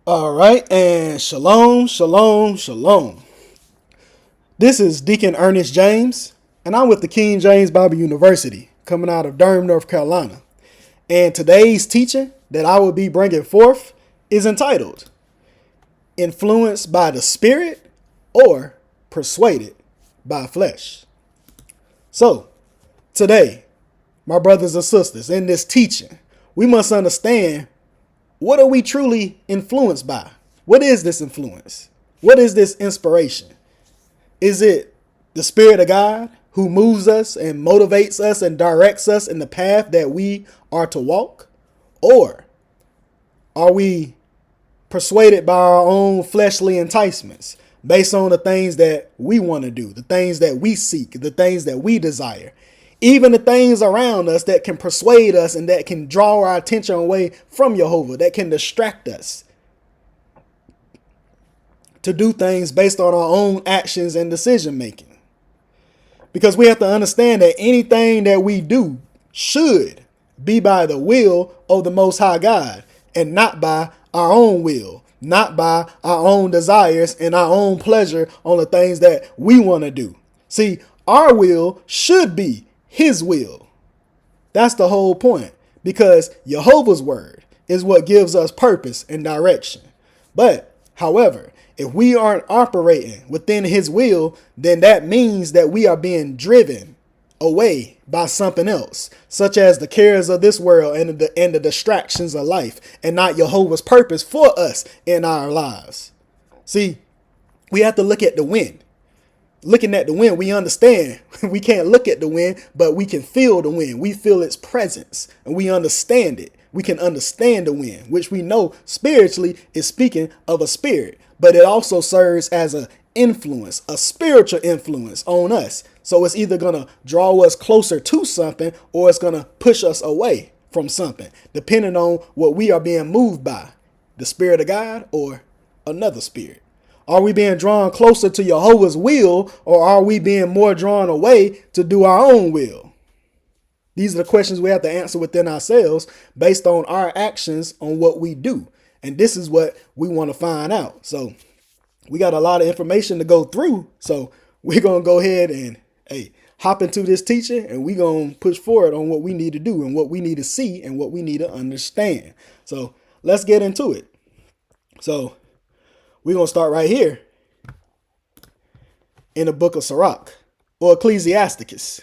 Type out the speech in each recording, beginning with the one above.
All right, and shalom, shalom, shalom. This is Deacon Ernest James, and I'm with the King James Bible University, coming out of Durham, North Carolina. And today's teaching that I will be bringing forth is entitled, Influenced by the Spirit or Persuaded by Flesh. So, today, my brothers and sisters, in this teaching, we must understand, what are we truly influenced by? What is this influence? What is this inspiration? Is it the Spirit of God who moves us and motivates us and directs us in the path that we are to walk? Or are we persuaded by our own fleshly enticements based on the things that we want to do, the things that we seek, the things that we desire? Even the things around us that can persuade us and that can draw our attention away from Jehovah, that can distract us to do things based on our own actions and decision making. Because we have to understand that anything that we do should be by the will of the Most High God and not by our own will, not by our own desires and our own pleasure on the things that we want to do. See, our will should be His will. That's the whole point, because Jehovah's word is what gives us purpose and direction. But, however, if we aren't operating within His will, then that means that we are being driven away by something else, such as the cares of this world and the distractions of life, and not Jehovah's purpose for us in our lives. See, we have to look at the wind. Looking at the wind, we understand we can't look at the wind, but we can feel the wind. We feel its presence and we understand it. We can understand the wind, which we know spiritually is speaking of a spirit, but it also serves as an influence, a spiritual influence on us. So it's either going to draw us closer to something or it's going to push us away from something, depending on what we are being moved by, the Spirit of God or another spirit. Are we being drawn closer to Jehovah's will, or are we being more drawn away to do our own will? These are the questions we have to answer within ourselves based on our actions on what we do. And this is what we want to find out. So we got a lot of information to go through. So we're going to go ahead and hop into this teaching, and we're going to push forward on what we need to do and what we need to see and what we need to understand. So let's get into it. So we're going to start right here in the book of Sirach or Ecclesiasticus.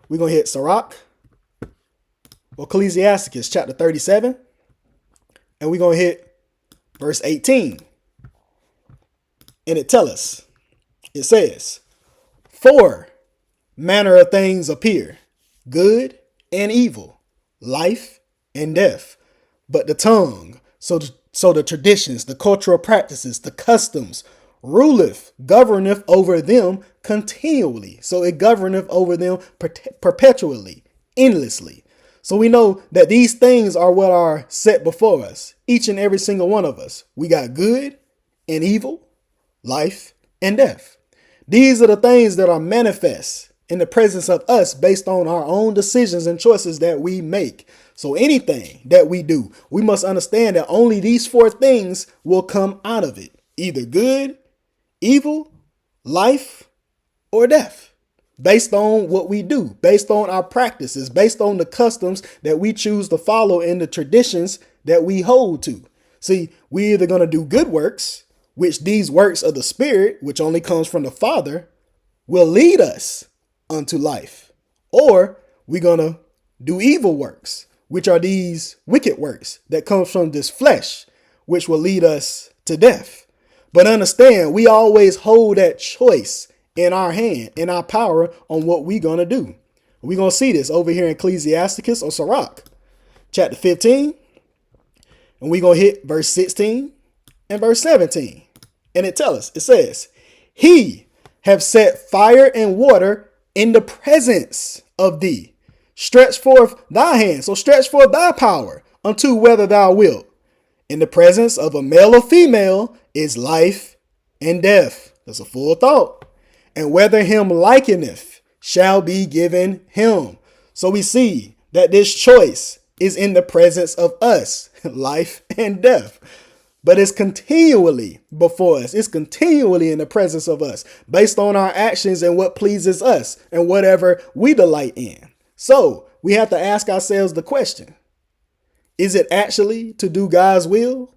We're going to hit Sirach or Ecclesiasticus chapter 37. And we're going to hit verse 18. And it tells us, it says, "Four manner of things appear, good and evil, life and death. But the tongue, so the traditions, the cultural practices, the customs, ruleth, governeth over them continually." So it governeth over them perpetually, endlessly. So we know that these things are what are set before us, each and every single one of us. We got good and evil, life and death. These are the things that are manifest in the presence of us based on our own decisions and choices that we make. So anything that we do, we must understand that only these four things will come out of it. Either good, evil, life, or death. Based on what we do, based on our practices, based on the customs that we choose to follow and the traditions that we hold to. See, we're either going to do good works, which these works of the Spirit, which only comes from the Father, will lead us unto life. Or we're going to do evil works, which are these wicked works that comes from this flesh, which will lead us to death. But understand, we always hold that choice in our hand, in our power on what we're going to do. We're going to see this over here in Ecclesiasticus or Sirach, chapter 15. And we're going to hit verse 16 and verse 17. And it tells us, it says, "He have set fire and water in the presence of thee. Stretch forth thy hand," so stretch forth thy power unto whether thou wilt. "In the presence of a male or female is life and death." That's a full thought. "And whether him likeneth shall be given him." So we see that this choice is in the presence of us, life and death. but it's continually before us. It's continually in the presence of us based on our actions and what pleases us and whatever we delight in. So we have to ask ourselves the question, is it actually to do God's will?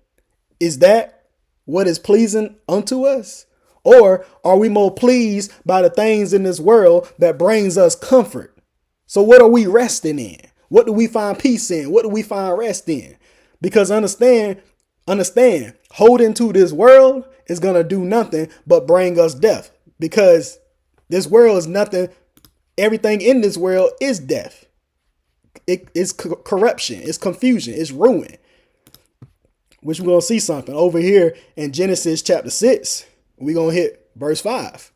Is that what is pleasing unto us? Or are we more pleased by the things in this world that brings us comfort? So what are we resting in? What do we find peace in? What do we find rest in? Because understand, holding to this world is going to do nothing but bring us death, because this world is nothing. Everything in this world is death. It's corruption. It's confusion. It's ruin, which we're going to see something over here in Genesis chapter 6. We're going to hit verse 5.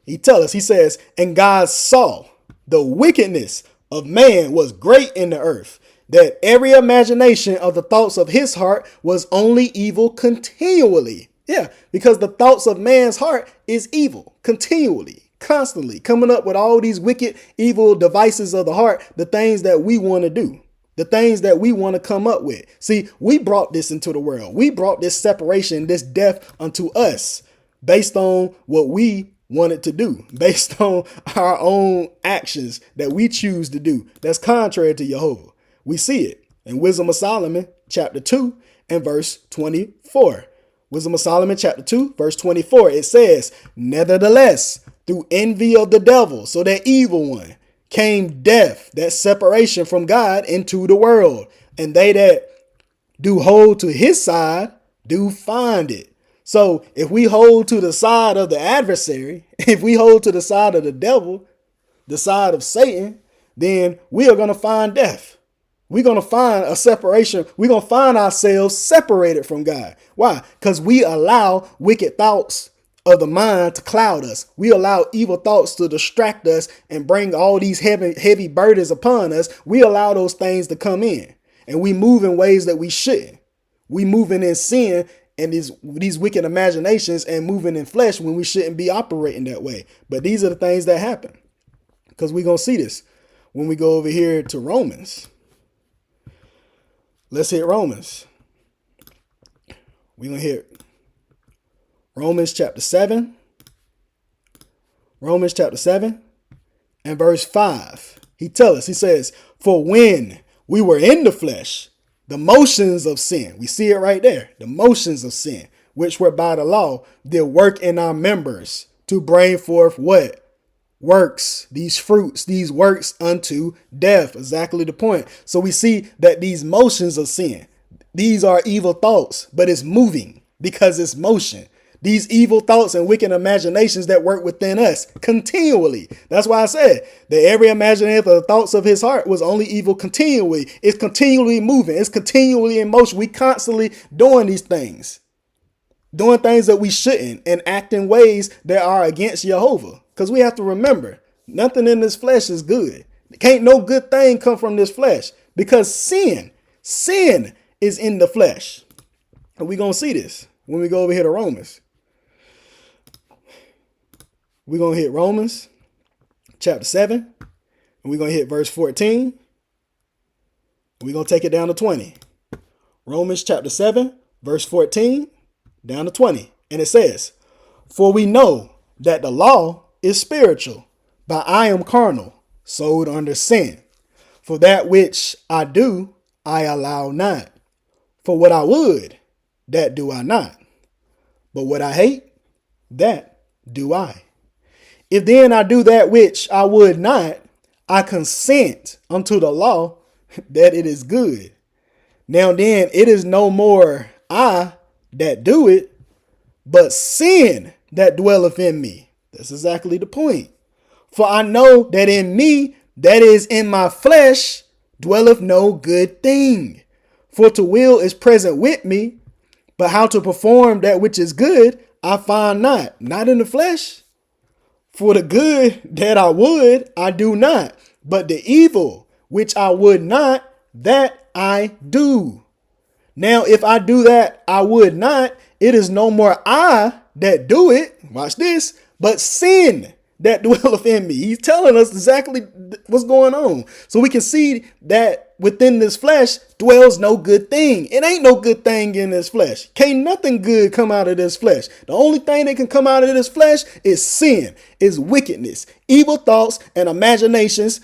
He tells us, he says, and God saw the wickedness of man was great in the earth, that every imagination of the thoughts of his heart was only evil continually. Yeah, because the thoughts of man's heart is evil continually, constantly coming up with all these wicked, evil devices of the heart, the things that we want to do, the things that we want to come up with. See, we brought this into the world. We brought this separation, this death unto us based on what we wanted to do, based on our own actions that we choose to do. That's contrary to Jehovah. We see it in Wisdom of Solomon, chapter 2 and verse 24. Wisdom of Solomon, chapter 2, verse 24. It says, nevertheless, through envy of the devil, so that evil one, came death, that separation from God, into the world. And they that do hold to his side do find it. So if we hold to the side of the adversary, if we hold to the side of the devil, the side of Satan, then we are going to find death. We're going to find a separation. We're going to find ourselves separated from God. Why? Because we allow wicked thoughts of the mind to cloud us. We allow evil thoughts to distract us and bring all these heavy burdens upon us. We allow those things to come in, and we move in ways that we shouldn't. We moving in sin and these wicked imaginations and moving in flesh when we shouldn't be operating that way. But these are the things that happen, because we're going to see this when we go over here to Romans. Let's hit Romans. We're going to hit Romans chapter 7. Romans chapter 7 and verse 5. He tells us, he says, for when we were in the flesh, the motions of sin, we see it right there, the motions of sin, which were by the law, did work in our members to bring forth what? Works, these fruits, these works unto death. Exactly the point. So we see that these motions of sin, these are evil thoughts, but it's moving because it's motion. These evil thoughts and wicked imaginations that work within us continually. That's why I said that every imagination of the thoughts of his heart was only evil continually. It's continually moving. It's continually in motion. We constantly doing these things, doing things that we shouldn't, and acting ways that are against Jehovah. Because we have to remember, nothing in this flesh is good. Can't no good thing come from this flesh, because sin is in the flesh. And we're going to see this when we go over here to Romans. We're going to hit Romans chapter 7, and we're going to hit verse 14. We're going to take it down to 20. Romans chapter 7, verse 14, down to 20. And it says, for we know that the law is spiritual, but I am carnal, sold under sin. For that which I do, I allow not. For what I would, that do I not. But what I hate, that do I. If then I do that which I would not, I consent unto the law that it is good. Now then, it is no more I that do it, but sin that dwelleth in me. That's exactly the point. For I know that in me, that is in my flesh, dwelleth no good thing. For to will is present with me, but how to perform that which is good, I find not in the flesh. For the good that I would, I do not, but the evil which I would not, that I do. Now, if I do that I would not, it is no more I that do it. Watch this, but sin that dwelleth in me. He's telling us exactly what's going on. So we can see that within this flesh dwells no good thing. It ain't no good thing in this flesh. Can't nothing good come out of this flesh. The only thing that can come out of this flesh is sin, is wickedness, evil thoughts and imaginations,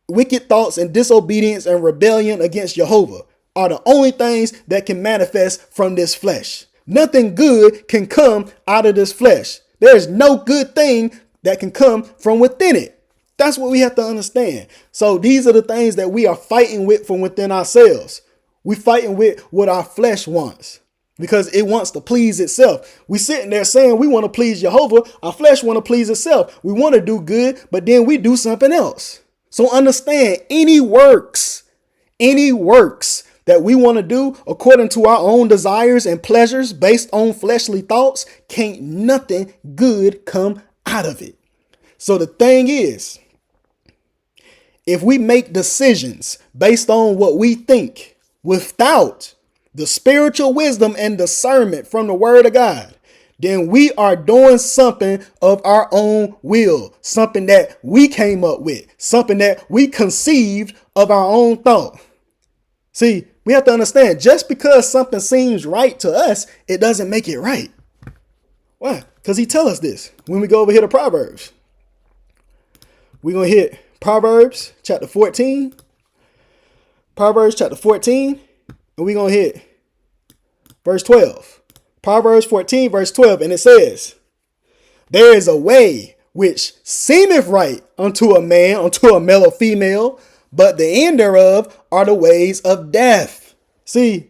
wicked thoughts and disobedience and rebellion against Jehovah are the only things that can manifest from this flesh. Nothing good can come out of this flesh. There is no good thing that can come from within it. That's what we have to understand. So these are the things that we are fighting with from within ourselves. We fighting with what our flesh wants because it wants to please itself. We sitting there saying we want to please Jehovah. Our flesh want to please itself. We want to do good, but then we do something else. So understand any works that we want to do according to our own desires and pleasures based on fleshly thoughts, can't nothing good come out of it. So the thing is, if we make decisions based on what we think without the spiritual wisdom and discernment from the word of God, then we are doing something of our own will, something that we came up with, something that we conceived of our own thought. See, we have to understand, just because something seems right to us, it doesn't make it right. Why? Because he tells us this when we go over here to Proverbs. We're going to hit Proverbs chapter 14. Proverbs chapter 14. And we're going to hit verse 12. Proverbs 14 verse 12. And it says, there is a way which seemeth right unto a man, unto a male or female, but the end thereof are the ways of death. See,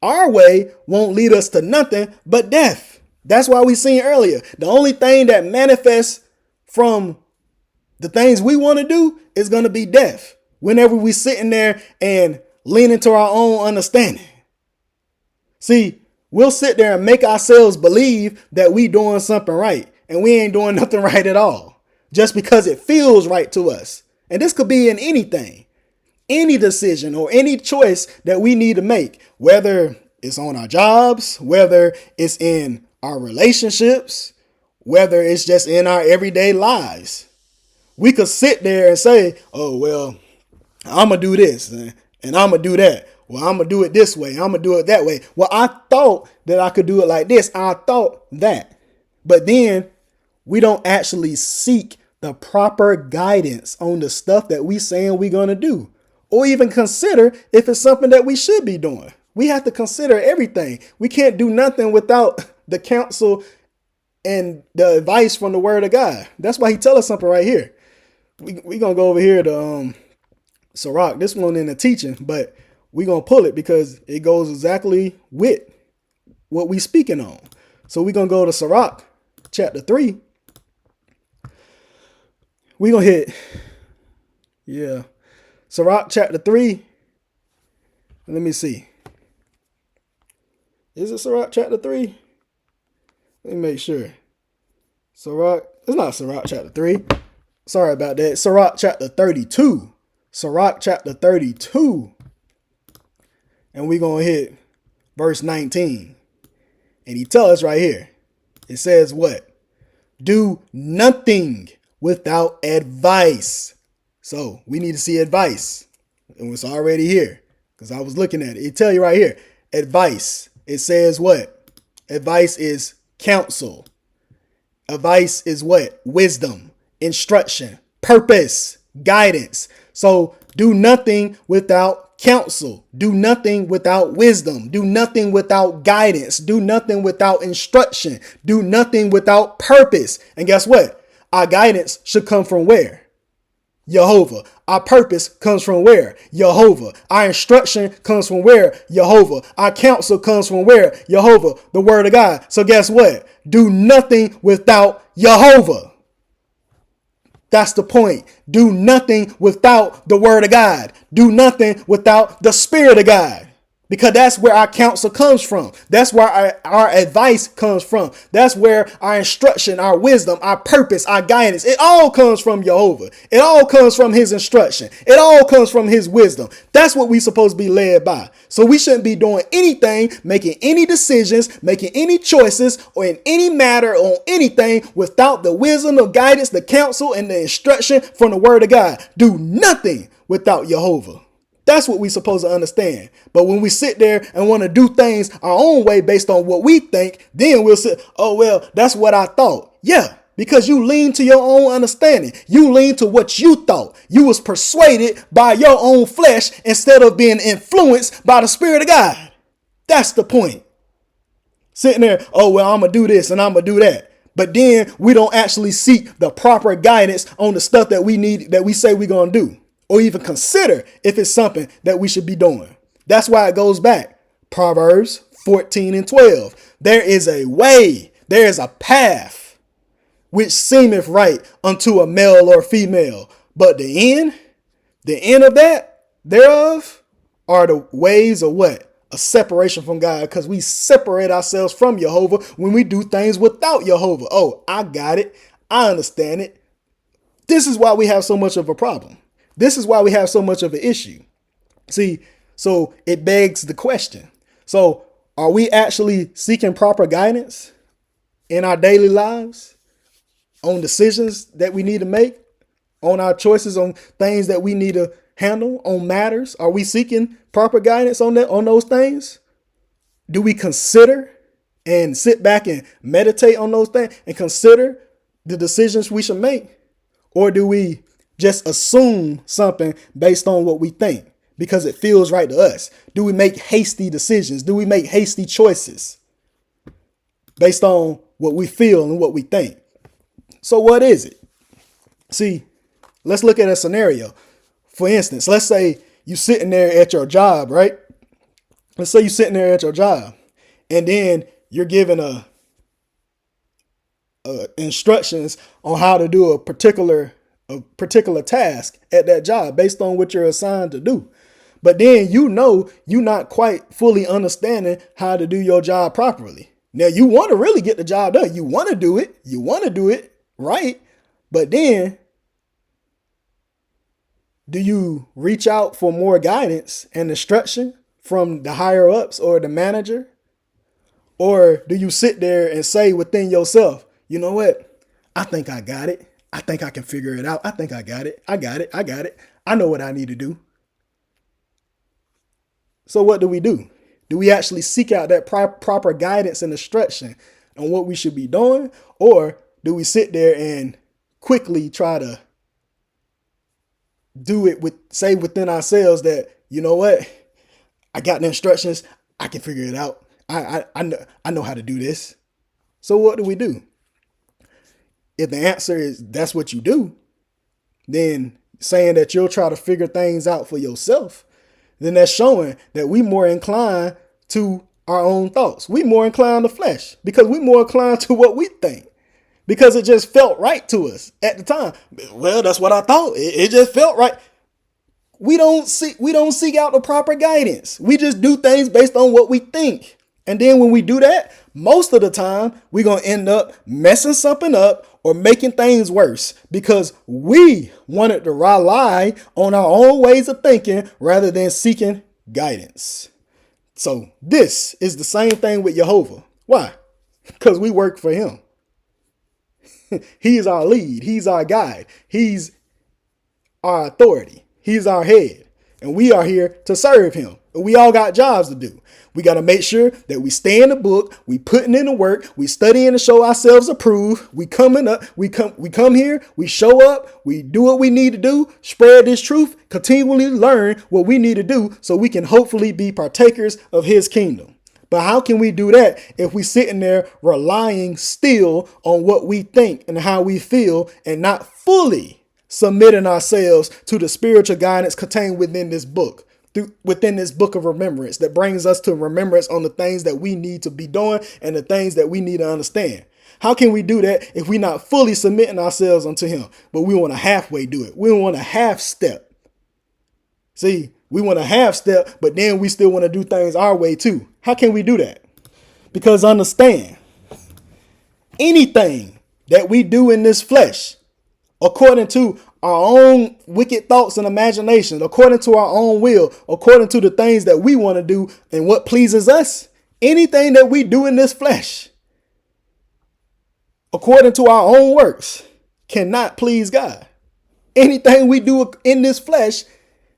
our way won't lead us to nothing but death. That's why we seen earlier. The only thing that manifests from the things we want to do is going to be death. Whenever we sitting there and lean into our own understanding. See, we'll sit there and make ourselves believe that we doing something right, and we ain't doing nothing right at all, just because it feels right to us. And this could be in anything, any decision or any choice that we need to make, whether it's on our jobs, whether it's in our relationships, whether it's just in our everyday lives. We could sit there and say, oh, well, I'm going to do this and I'm going to do that. Well, I'm going to do it this way. I'm going to do it that way. Well, I thought that I could do it like this. I thought that. But then we don't actually seek the proper guidance on the stuff that we saying we're going to do, or even consider if it's something that we should be doing. We have to consider everything. We can't do nothing without the counsel and the advice from the word of God. That's why he tell us something right here. We're going to go over here to Sirach. This one in the teaching, but we're going to pull it because it goes exactly with what we speaking on. So we're going to go to Sirach chapter 3. We're going to hit, Sirach chapter 3. Let me see. Is it Sirach chapter 3? Let me make sure. Sirach, it's not Sirach chapter 3. Sorry about that. Sirach chapter 32. Sirach chapter 32. And we're going to hit verse 19. And he tells us right here. It says what? Do nothing without advice. So we need to see advice. And it's already here because I was looking at it. It tell you right here. Advice. It says what? Advice is counsel. Advice is what? Wisdom, instruction, purpose, guidance. So do nothing without counsel. Do nothing without wisdom. Do nothing without guidance. Do nothing without instruction. Do nothing without purpose. And guess what? Our guidance should come from where? Jehovah. Our purpose comes from where? Jehovah. Our instruction comes from where? Jehovah. Our counsel comes from where? Jehovah, the word of God. So guess what? Do nothing without Jehovah. That's the point. Do nothing without the word of God. Do nothing without the Spirit of God. Because that's where our counsel comes from. That's where our advice comes from. That's where our instruction, our wisdom, our purpose, our guidance, it all comes from Jehovah. It all comes from his instruction. It all comes from his wisdom. That's what we're supposed to be led by. So we shouldn't be doing anything, making any decisions, making any choices, or in any matter on anything without the wisdom, the guidance, the counsel, and the instruction from the word of God. Do nothing without Jehovah. That's what we're supposed to understand. But when we sit there and want to do things our own way based on what we think, then we'll say, oh, well, that's what I thought. Yeah, because you lean to your own understanding. You lean to what you thought. You was persuaded by your own flesh instead of being influenced by the Spirit of God. That's the point. Sitting there, oh, well, I'm going to do this and I'm going to do that. But then we don't actually seek the proper guidance on the stuff that we need, that we say we're going to do, or even consider if it's something that we should be doing. That's why it goes back. Proverbs 14:12. There is a way, there is a path which seemeth right unto a male or female. But the end of that thereof are the ways of what? A separation from God, because we separate ourselves from Jehovah when we do things without Jehovah. Oh, I got it. I understand it. This is why we have so much of a problem. This is why we have so much of an issue. See, so it begs the question. So are we actually seeking proper guidance in our daily lives on decisions that we need to make, on our choices, on things that we need to handle, on matters? Are we seeking proper guidance on that, on those things? Do we consider and sit back and meditate on those things and consider the decisions we should make? Or do we just assume something based on what we think because it feels right to us? Do we make hasty decisions? Do we make hasty choices based on what we feel and what we think? So what is it? See, let's look at a scenario. For instance, let's say you're sitting there at your job, right? Let's say you're sitting there at your job and then you're given instructions on how to do a particular task at that job based on what you're assigned to do. But then you're not quite fully understanding how to do your job properly. Now you want to really get the job done. You want to do it. You want to do it right. But then do you reach out for more guidance and instruction from the higher ups or the manager? Or do you sit there and say within yourself, you know what? I think I got it. I think I can figure it out. I think I got it. I got it. I got it. I know what I need to do. So what do? Do we actually seek out that proper guidance and instruction on what we should be doing? Or do we sit there and quickly try to do it say within ourselves that, you know what? I got the instructions. I can figure it out. I know how to do this. So what do? If the answer is that's what you do, then saying that you'll try to figure things out for yourself, then that's showing that we more inclined to our own thoughts. We more inclined to flesh because we more inclined to what we think because it just felt right to us at the time. Well, that's what I thought. It just felt right. We don't seek out the proper guidance. We just do things based on what we think. And then when we do that, most of the time, we're going to end up messing something up or making things worse because we wanted to rely on our own ways of thinking rather than seeking guidance. So this is the same thing with Jehovah. Why? Because we work for him. He's our lead. He's our guide. He's our authority. He's our head. And we are here to serve him. And we all got jobs to do. We got to make sure that we stay in the book. We putting in the work. We studying to show ourselves approved. We coming up. We come here. We show up. We do what we need to do. Spread this truth. Continually learn what we need to do so we can hopefully be partakers of his kingdom. But how can we do that if we sitting there relying still on what we think and how we feel and not fully submitting ourselves to the spiritual guidance contained within this book? Within this book of remembrance that brings us to remembrance on the things that we need to be doing and the things that we need to understand. How can we do that if we're not fully submitting ourselves unto him, but we want to halfway do it? We want a half step. See, We want to half step, but then we still want to do things our way too. How can we do that? Because understand, anything that we do in this flesh, according to our own wicked thoughts and imaginations, according to our own will, according to the things that we want to do and what pleases us, anything that we do in this flesh, according to our own works, cannot please God. Anything we do in this flesh,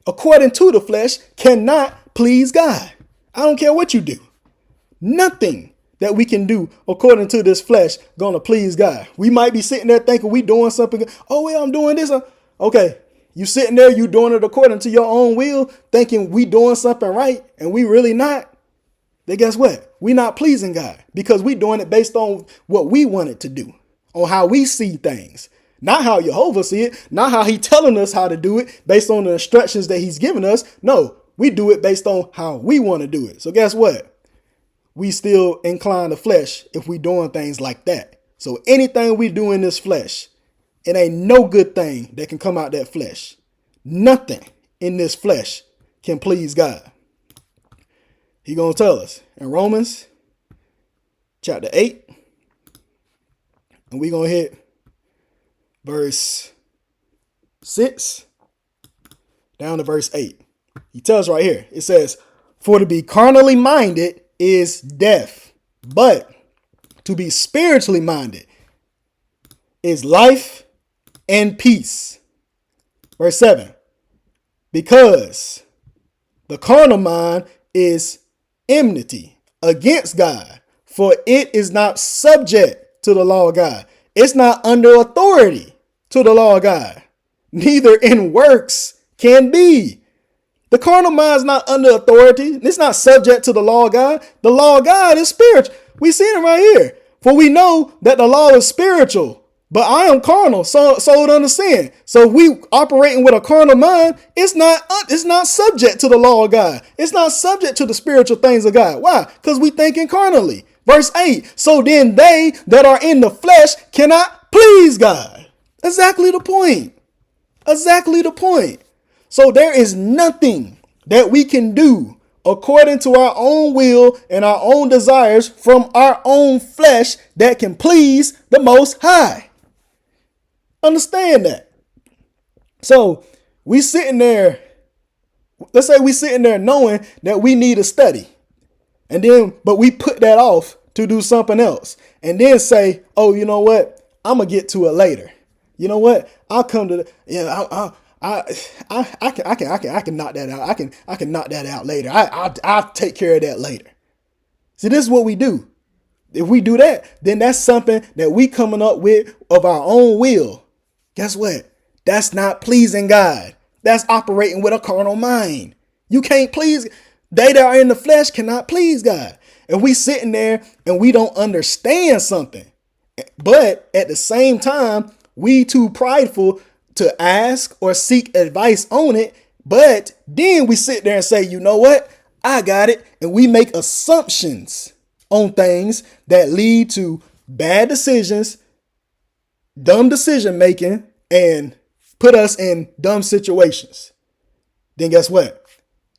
according to the flesh, cannot please God. I don't care what you do. Nothing that we can do according to this flesh gonna please God. We might be sitting there thinking we doing something. Oh, well, I'm doing this. Okay, you sitting there, you doing it according to your own will, thinking we doing something right, and we really not. Then guess what? We not pleasing God because we doing it based on what we want it to do, on how we see things. Not how Jehovah see it, not how he telling us how to do it based on the instructions that he's giving us. No, we do it based on how we want to do it. So guess what? We still incline the flesh if we doing things like that. So anything we do in this flesh, it ain't no good thing that can come out that flesh. Nothing in this flesh can please God. He gonna tell us in Romans chapter 8, and we gonna hit verse 6 down to verse 8. He tells right here, it says, for to be carnally minded is death, but to be spiritually minded is life and peace. Verse 7, because the carnal mind is enmity against God, for it is not subject to the law of God. It's not under authority to the law of God, neither in works can be. The carnal mind is not under authority. It's not subject to the law of God. The law of God is spiritual. We see it right here. For we know that the law is spiritual, but I am carnal, sold under sin. So we operating with a carnal mind. It's not subject to the law of God. It's not subject to the spiritual things of God. Why? Because we thinking carnally. Verse 8. So then they that are in the flesh cannot please God. Exactly the point. Exactly the point. So there is nothing that we can do according to our own will and our own desires from our own flesh that can please the Most High. Understand that. So we sitting there, let's say we sitting there knowing that we need to study. But we put that off to do something else. And then say, oh, you know what? I'm going to get to it later. You know what? I'll come to I can knock that out. I can knock that out later. I'll take care of that later. See, this is what we do. If we do that, then that's something that we coming up with of our own will. Guess what? That's not pleasing God. That's operating with a carnal mind. You can't please. They that are in the flesh cannot please God. If we sitting there and we don't understand something, but at the same time, we too prideful to ask or seek advice on it. But then we sit there and say, you know what? I got it. And we make assumptions on things that lead to bad decisions, dumb decision making, and put us in dumb situations. Then guess what?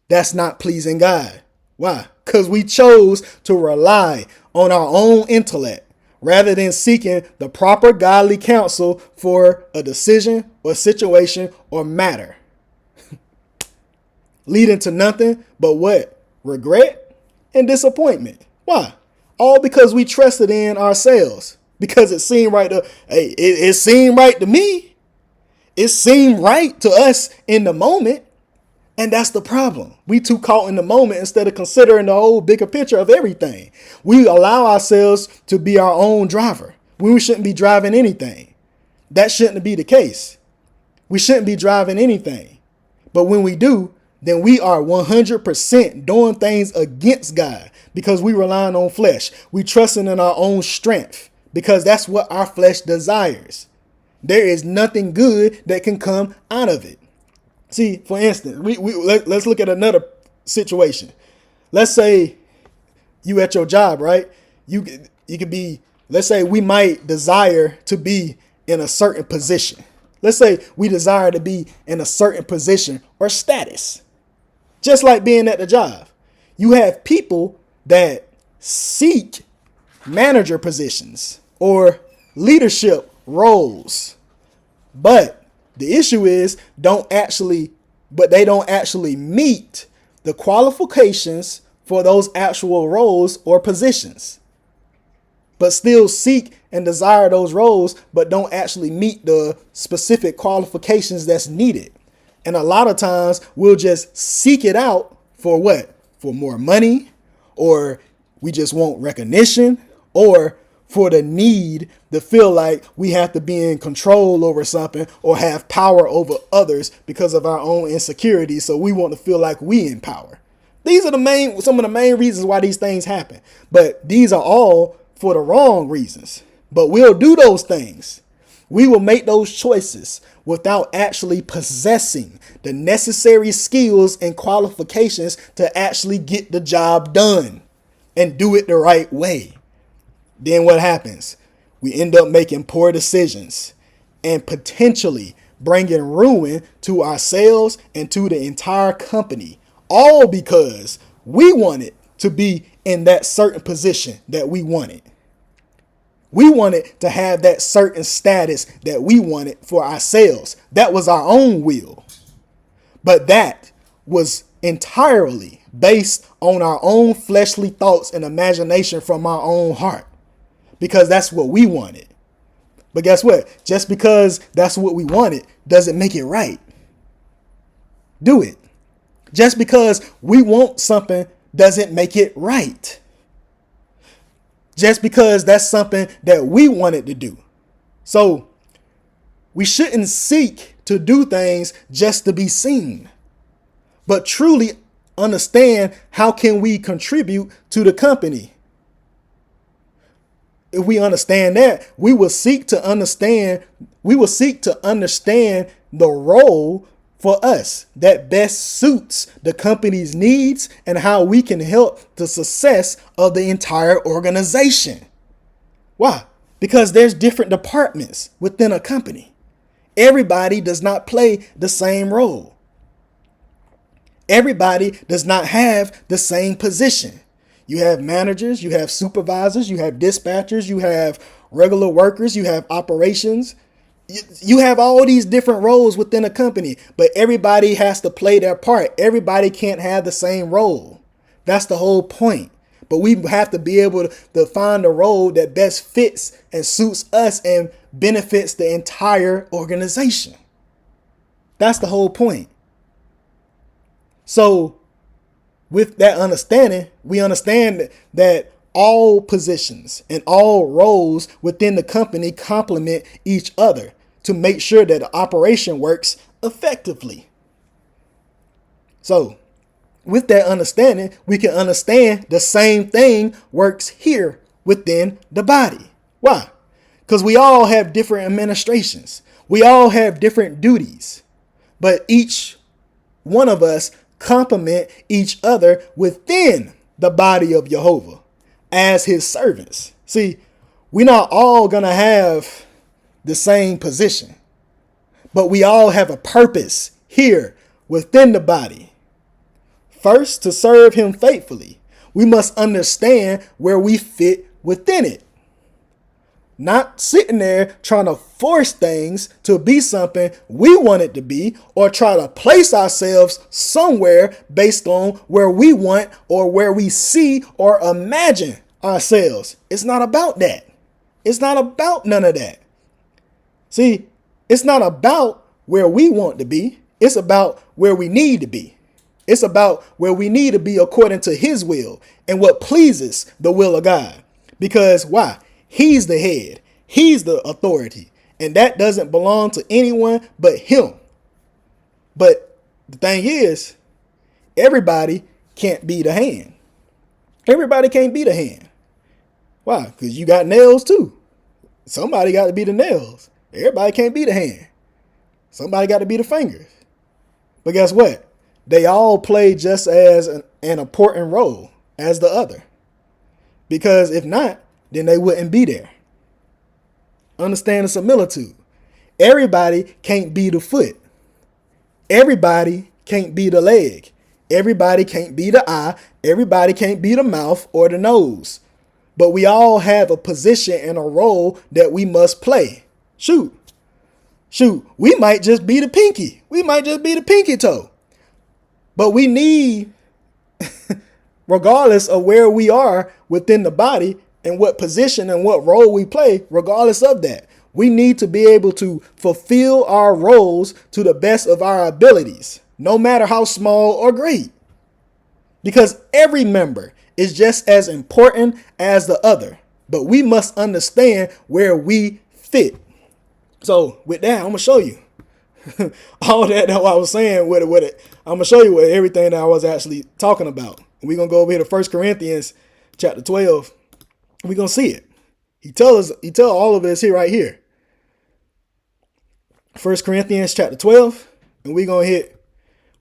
That's not pleasing God. Why? Because we chose to rely on our own intellect rather than seeking the proper godly counsel for a decision or situation or matter. Leading to nothing but what? Regret and disappointment. Why? All because we trusted in ourselves. Because it seemed right to, it seemed right to me. It seemed right to us in the moment. And that's the problem. We too caught in the moment instead of considering the whole bigger picture of everything. We allow ourselves to be our own driver. We shouldn't be driving anything. That shouldn't be the case. We shouldn't be driving anything. But when we do, then we are 100% doing things against God because we relying on flesh. We trusting in our own strength because that's what our flesh desires. There is nothing good that can come out of it. See, for instance, let's look at another situation. Let's say you at your job, right? You could be, let's say we might desire to be in a certain position. Let's say we desire to be in a certain position or status. Just like being at the job. You have people that seek manager positions or leadership roles. But the issue is they don't actually meet the qualifications for those actual roles or positions, but still seek and desire those roles, but don't actually meet the specific qualifications that's needed. And a lot of times we'll just seek it out for what? For more money, or we just want recognition, or for the need to feel like we have to be in control over something or have power over others because of our own insecurities. So we want to feel like we in power. These are some of the main reasons why these things happen. But these are all for the wrong reasons. But we'll do those things. We will make those choices without actually possessing the necessary skills and qualifications to actually get the job done and do it the right way. Then what happens? We end up making poor decisions and potentially bringing ruin to ourselves and to the entire company, all because we wanted to be in that certain position that we wanted. We wanted to have that certain status that we wanted for ourselves. That was our own will. But that was entirely based on our own fleshly thoughts and imagination from our own heart. Because that's what we wanted. But guess what? Just because that's what we wanted doesn't make it right. Do it. Just because we want something doesn't make it right. Just because that's something that we wanted to do. So we shouldn't seek to do things just to be seen, but truly understand how can we contribute to the company. If we understand that, we will seek to understand the role for us that best suits the company's needs and how we can help the success of the entire organization. Why? Because there's different departments within a company. Everybody does not play the same role. Everybody does not have the same position. You have managers, you have supervisors, you have dispatchers, you have regular workers, you have operations. You have all these different roles within a company, but everybody has to play their part. Everybody can't have the same role. That's the whole point. But we have to be able to find a role that best fits and suits us and benefits the entire organization. That's the whole point. So with that understanding, we understand that all positions and all roles within the company complement each other to make sure that the operation works effectively. So with that understanding, we can understand the same thing works here within the body. Why? Because we all have different administrations. We all have different duties, but each one of us complement each other within the body of Jehovah as his servants. See, we're not all going to have the same position, but we all have a purpose here within the body. First, to serve him faithfully, we must understand where we fit within it. Not sitting there trying to force things to be something we want it to be, or try to place ourselves somewhere based on where we want or where we see or imagine ourselves. It's not about that. It's not about none of that. See, it's not about where we want to be. It's about where we need to be. It's about where we need to be according to his will and what pleases the will of God. Because why? He's the head. He's the authority. And that doesn't belong to anyone but him. But the thing is, everybody can't be the hand. Everybody can't be the hand. Why? Because you got nails too. Somebody got to be the nails. Everybody can't be the hand. Somebody got to be the fingers. But guess what? They all play just as an important role as the other. Because if not, then they wouldn't be there. Understand the similitude. Everybody can't be the foot. Everybody can't be the leg. Everybody can't be the eye. Everybody can't be the mouth or the nose. But we all have a position and a role that we must play. Shoot, we might just be the pinky. We might just be the pinky toe. But we need, regardless of where we are within the body and what position and what role we play, regardless of that, we need to be able to fulfill our roles to the best of our abilities, no matter how small or great. Because every member is just as important as the other, but we must understand where we fit. So with that, I'm going to show you all that I was saying with it. I'm going to show you everything that I was actually talking about. We're going to go over here to 1 Corinthians chapter 12. We're going to see it. He tell all of this here right here. 1 Corinthians chapter 12. And we're going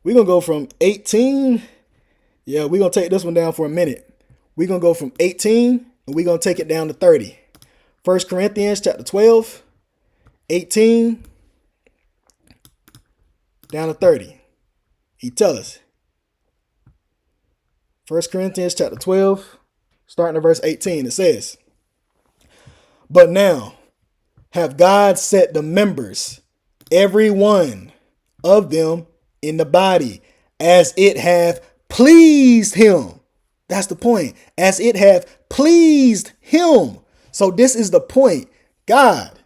to go from 18. Yeah, we're going to take this one down for a minute. We're going to go from 18 and we're going to take it down to 30. 1 Corinthians chapter 12, 18 down to 30. He tells us. 1 Corinthians chapter 12, starting at verse 18, it says, "But now have God set the members, every one of them, in the body, as it hath pleased him." That's the point. As it hath pleased him. So this is the point. God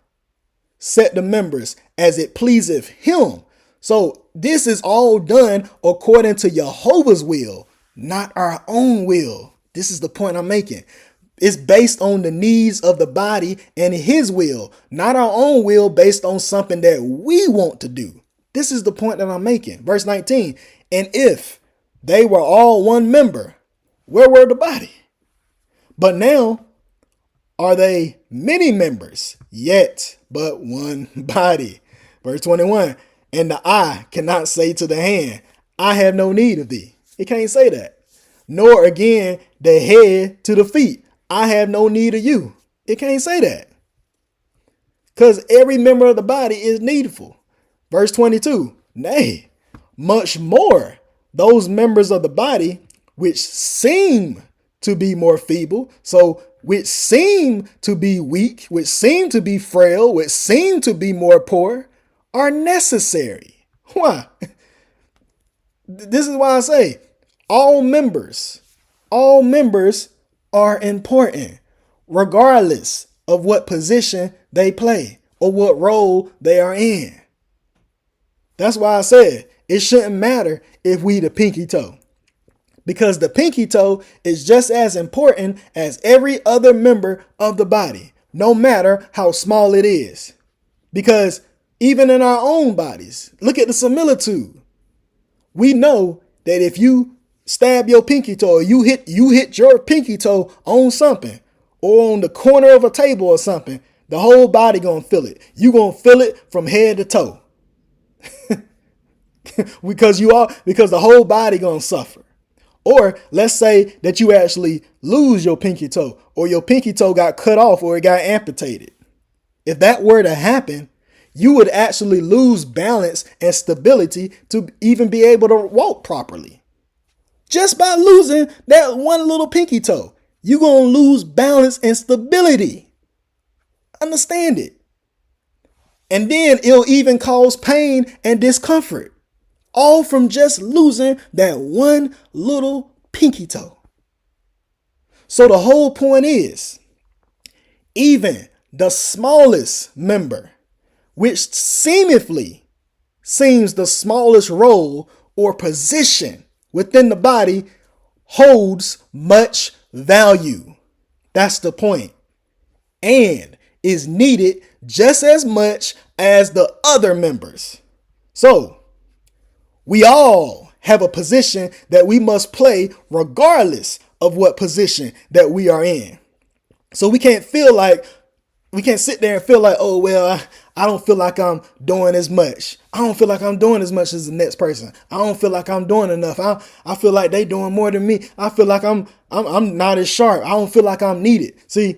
set the members as it pleaseth him. So this is all done according to Jehovah's will, not our own will. This is the point I'm making. It's based on the needs of the body and his will, not our own will based on something that we want to do. This is the point that I'm making. Verse 19, "And if they were all one member, where were the body? But now are they many members, yet but one body." Verse 21, "And the eye cannot say to the hand, I have no need of thee." It can't say that. Nor again the head to the feet, "I have no need of you." It can't say that. Because every member of the body is needful. Verse 22, "Nay, much more those members of the body which seem to be more feeble," so which seem to be weak, which seem to be frail, which seem to be more poor, "are necessary." Why? This is why I say all members are important, regardless of what position they play or what role they are in. That's why I said it shouldn't matter if we the pinky toe, because the pinky toe is just as important as every other member of the body, no matter how small it is. Because even in our own bodies, look at the similitude. We know that if you stab your pinky toe, or you hit your pinky toe on something or on the corner of a table or something, the whole body gonna feel it. You gonna feel it from head to toe. because the whole body gonna suffer. Or let's say that you actually lose your pinky toe, or your pinky toe got cut off, or it got amputated. If that were to happen, you would actually lose balance and stability to even be able to walk properly. Just by losing that one little pinky toe, you're going to lose balance and stability. Understand it. And then it'll even cause pain and discomfort, all from just losing that one little pinky toe. So the whole point is, even the smallest member, which seemingly seems the smallest role or position within the body, holds much value. That's the point. And is needed just as much as the other members. So we all have a position that we must play regardless of what position that we are in. So we can't sit there and feel like, oh, well, I don't feel like I'm doing as much. I don't feel like I'm doing as much as the next person. I don't feel like I'm doing enough. I feel like they doing more than me. I feel like I'm not as sharp. I don't feel like I'm needed. See,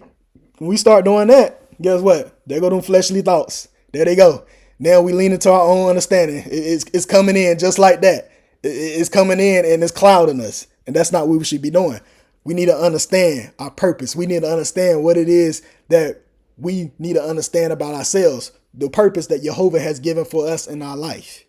when we start doing that, guess what? There go them fleshly thoughts. There they go. Now we lean into our own understanding. It's coming in just like that. It's coming in and it's clouding us. And that's not what we should be doing. We need to understand our purpose. We need to understand what it is that we need to understand about ourselves. The purpose that Jehovah has given for us in our life.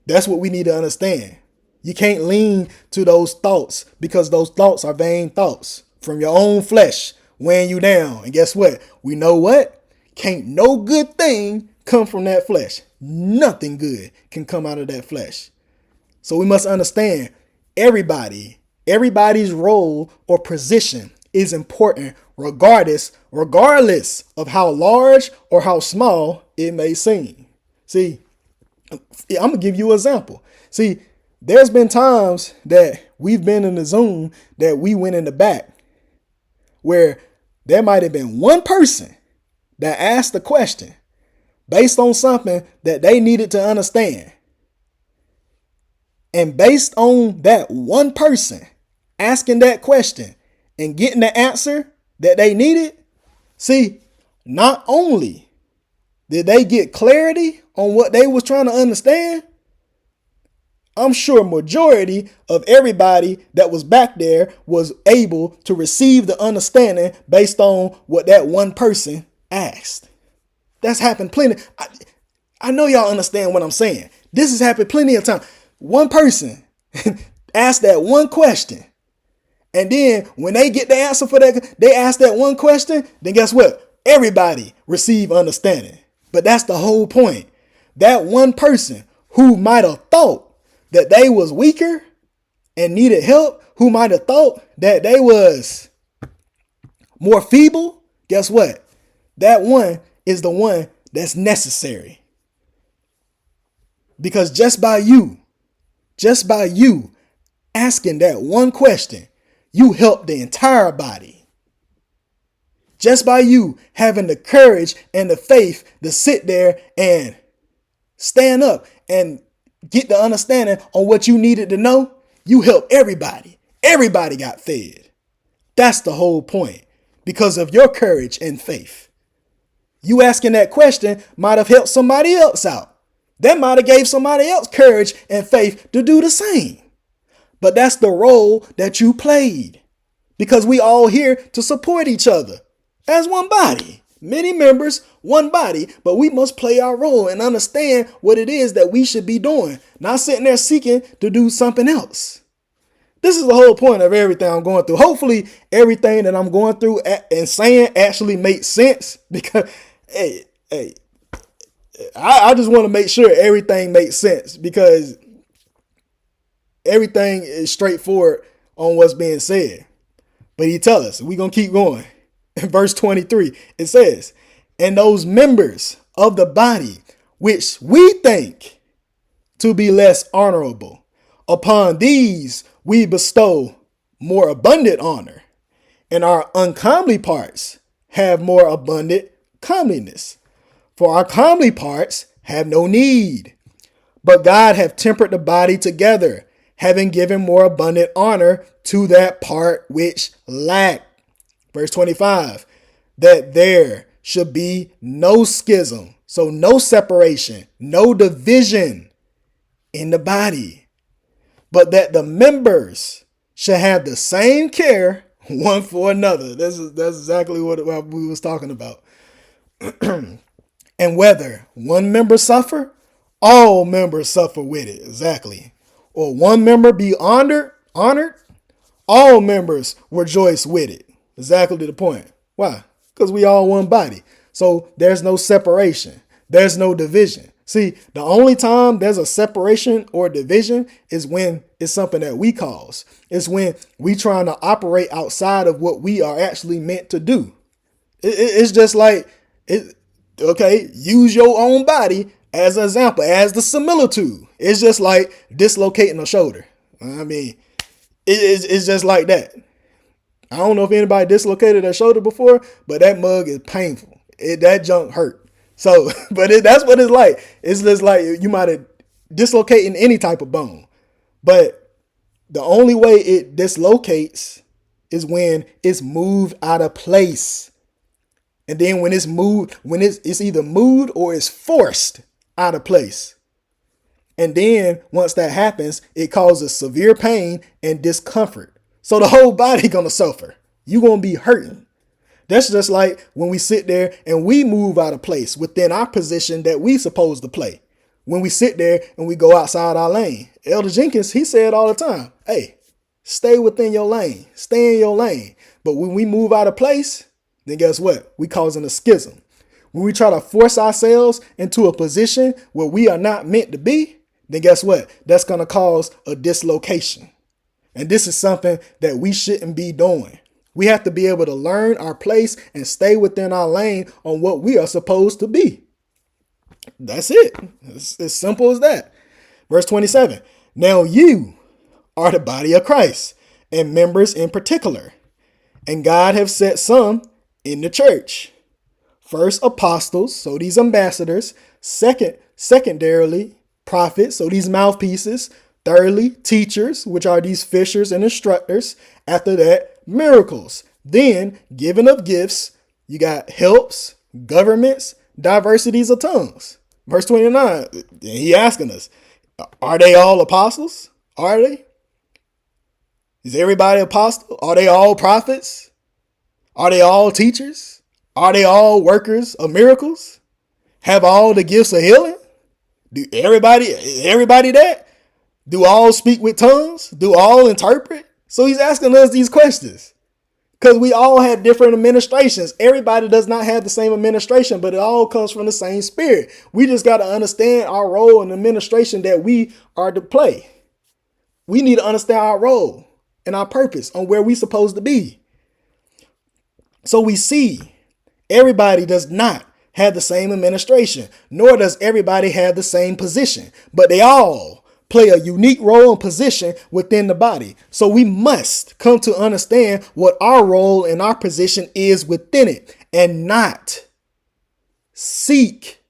That's what we need to understand. You can't lean to those thoughts because those thoughts are vain thoughts from your own flesh weighing you down. And guess what? We know what? Can't no good thing come from that flesh. Nothing good can come out of that flesh. So we must understand everybody's role or position is important regardless of how large or how small it may seem. See, I'm going to give you an example. See, there's been times that we've been in the Zoom that we went in the back where there might have been one person that asked a question based on something that they needed to understand. And based on that one person asking that question and getting the answer that they needed, see, not only did they get clarity on what they was trying to understand, I'm sure majority of everybody that was back there was able to receive the understanding based on what that one person asked. That's happened plenty. I know y'all understand what I'm saying. This has happened plenty of times. One person asked that one question. And then when they get the answer for that, they ask that one question, then guess what? Everybody receive understanding. But that's the whole point. That one person who might have thought that they was weaker and needed help, who might have thought that they was more feeble, guess what? That one is the one that's necessary. Because just by you asking that one question, you help the entire body. Just by you having the courage and the faith to sit there and stand up and get the understanding on what you needed to know, you help everybody. Everybody got fed. That's the whole point. Because of your courage and faith. You asking that question might have helped somebody else out. That might have gave somebody else courage and faith to do the same. But that's the role that you played. Because we all here to support each other as one body. Many members, one body, but we must play our role and understand what it is that we should be doing. Not sitting there seeking to do something else. This is the whole point of everything I'm going through. Hopefully everything that I'm going through and saying actually makes sense because, I just want to make sure everything makes sense because everything is straightforward on what's being said. But he tells us, we're going to keep going. In verse 23, it says, and those members of the body which we think to be less honorable, upon these we bestow more abundant honor, and our uncomely parts have more abundant comeliness. For our comely parts have no need, but God hath tempered the body together, having given more abundant honor to that part which lacked. Verse 25, that there should be no schism, so no separation, no division in the body, but that the members should have the same care one for another. That's exactly what we was talking about. And whether one member suffer, all members suffer with it. Exactly. Or one member be honored, all members rejoice with it. Exactly to the point. Why? Because we all one body. So there's no separation. There's no division. See, the only time there's a separation or division is when it's something that we cause. It's when we trying to operate outside of what we are actually meant to do. It's just like, use your own body as an example, as the similitude. It's just like dislocating a shoulder. I mean, it's just like that. I don't know if anybody dislocated their shoulder before, but that mug is painful. That junk hurt. So, but that's what it's like. It's just like you might have dislocated any type of bone. But the only way it dislocates is when it's moved out of place. And then when it's moved, when it's either moved or it's forced out of place. And then once that happens, it causes severe pain and discomfort. So the whole body gonna suffer. You're gonna be hurting. That's just like when we sit there and we move out of place within our position that we supposed to play. When we sit there and we go outside our lane. Elder Jenkins, he said all the time, hey, stay within your lane. Stay in your lane. But when we move out of place, then guess what? We causing a schism. When we try to force ourselves into a position where we are not meant to be, then guess what? That's going to cause a dislocation. And this is something that we shouldn't be doing. We have to be able to learn our place and stay within our lane on what we are supposed to be. That's it. It's as simple as that. Verse 27. Now you are the body of Christ and members in particular. And God have set some in the church. First, apostles, so these ambassadors. Secondarily, prophets, so these mouthpieces. Thirdly, teachers, which are these fishers and instructors. After that, miracles. Then, giving of gifts. You got helps, governments, diversities of tongues. Verse 29, he asking us, are they all apostles? Are they? Is everybody apostle? Are they all prophets? Are they all teachers? Are they all workers of miracles? Have all the gifts of healing? Do everybody that? Do all speak with tongues? Do all interpret? So he's asking us these questions because we all have different administrations. Everybody does not have the same administration, but it all comes from the same Spirit. We just got to understand our role in the administration that we are to play. We need to understand our role and our purpose on where we're supposed to be. So we see everybody does not have the same administration, nor does everybody have the same position, but they all play a unique role and position within the body. So we must come to understand what our role and our position is within it and not seek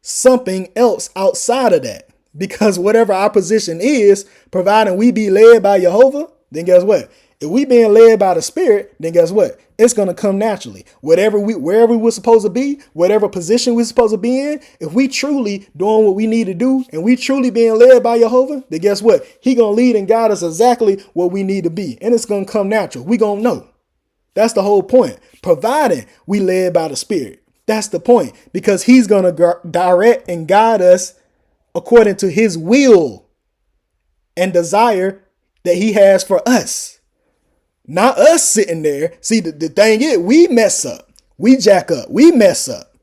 something else outside of that. Because whatever our position is, providing we be led by Jehovah, then guess what? If we being led by the Spirit, then guess what? It's going to come naturally. Wherever we're supposed to be, whatever position we're supposed to be in, if we truly doing what we need to do and we truly being led by Jehovah, then guess what? He going to lead and guide us exactly where we need to be. And it's going to come natural. We going to know. That's the whole point. Providing we led by the Spirit. That's the point. Because he's going to direct and guide us according to his will and desire that he has for us. Not us sitting there. See, the thing is, we mess up. We jack up. We mess up.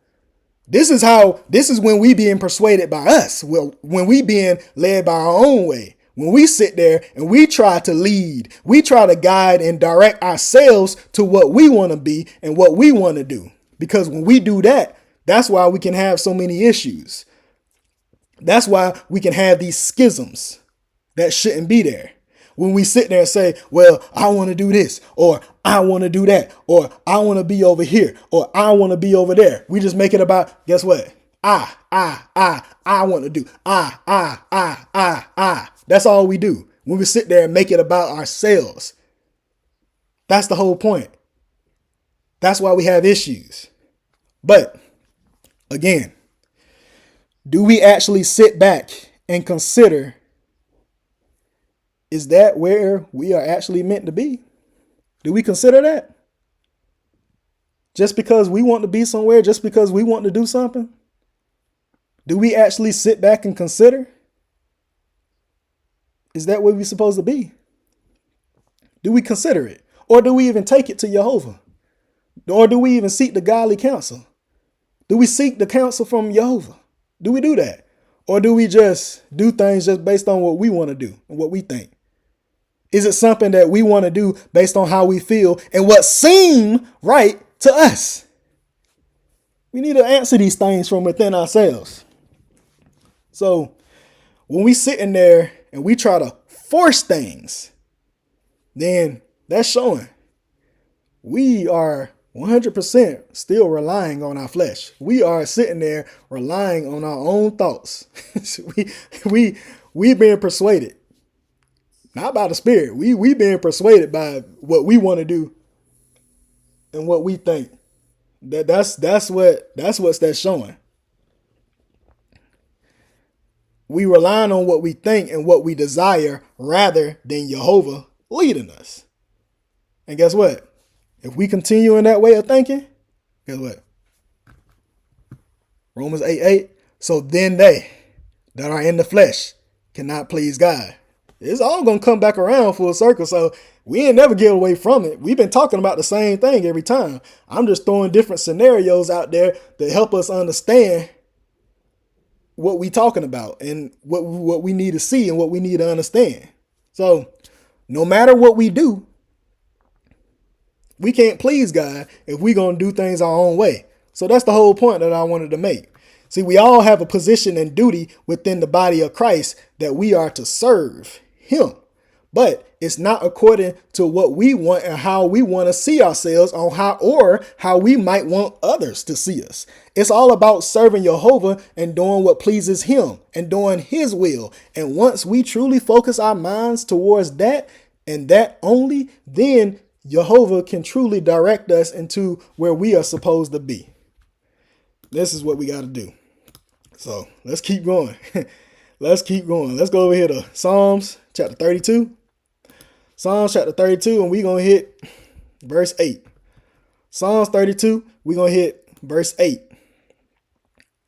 This is when we being persuaded by us. Well, when we being led by our own way. When we sit there and we try to lead, we try to guide and direct ourselves to what we want to be and what we want to do. Because when we do that, that's why we can have so many issues. That's why we can have these schisms that shouldn't be there. When we sit there and say, well, I want to do this, or I want to do that, or I want to be over here, or I want to be over there. We just make it about, guess what? I want to do. I. That's all we do. When we sit there and make it about ourselves. That's the whole point. That's why we have issues. But again, do we actually sit back and consider, is that where we are actually meant to be? Do we consider that? Just because we want to be somewhere, just because we want to do something? Do we actually sit back and consider? Is that where we're supposed to be? Do we consider it? Or do we even take it to Jehovah? Or do we even seek the godly counsel? Do we seek the counsel from Jehovah? Do we do that? Or do we just do things just based on what we want to do and what we think? Is it something that we want to do based on how we feel and what seem right to us? We need to answer these things from within ourselves. So when we sit in there and we try to force things, then that's showing we are 100% still relying on our flesh. We are sitting there relying on our own thoughts. we being persuaded. Not by the Spirit. We being persuaded by what we want to do and what we think. That's what's showing. we relying on what we think and what we desire rather than Jehovah leading us. And guess what? If we continue in that way of thinking, guess what? Romans 8:8. So then they that are in the flesh cannot please God. It's all going to come back around full circle. So we ain't never get away from it. We've been talking about the same thing every time. I'm just throwing different scenarios out there to help us understand what we talking about and what we need to see and what we need to understand. So no matter what we do, we can't please God if we're going to do things our own way. So that's the whole point that I wanted to make. See, we all have a position and duty within the body of Christ that we are to serve him. But it's not according to what we want and how we want to see ourselves on how we might want others to see us. It's all about serving Jehovah and doing what pleases him and doing his will. And once we truly focus our minds towards that and that only, then Jehovah can truly direct us into where we are supposed to be. This is what we got to do. So let's keep going. Let's keep going. Let's go over here to Psalms chapter 32. Psalms chapter 32, and we're going to hit verse 8. Psalms 32, we're going to hit verse 8.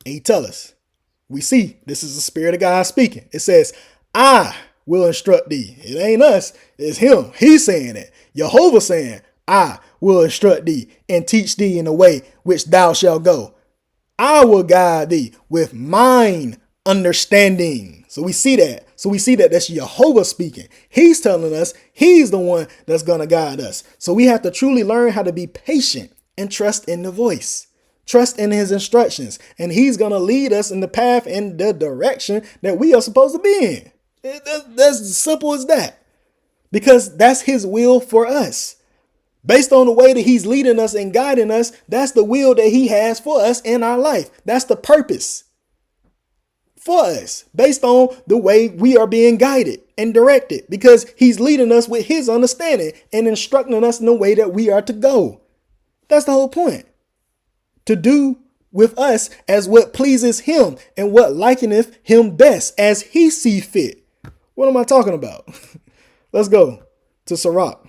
And he tells us, we see this is the Spirit of God speaking. It says, I will instruct thee. It ain't us, it's him. He's saying it. Jehovah saying, I will instruct thee and teach thee in the way which thou shalt go. I will guide thee with mine understanding. So we see that. That's Jehovah speaking. He's telling us he's the one that's going to guide us. So we have to truly learn how to be patient and trust in the voice. Trust in his instructions. And he's going to lead us in the path and the direction that we are supposed to be in. That's as simple as that. Because that's his will for us. Based on the way that he's leading us and guiding us, that's the will that he has for us in our life. That's the purpose for us, based on the way we are being guided and directed, because he's leading us with his understanding and instructing us in the way that we are to go. That's the whole point. To do with us as what pleases him and what likeneth him best as he see fit. What am I talking about? Let's go to Sirach.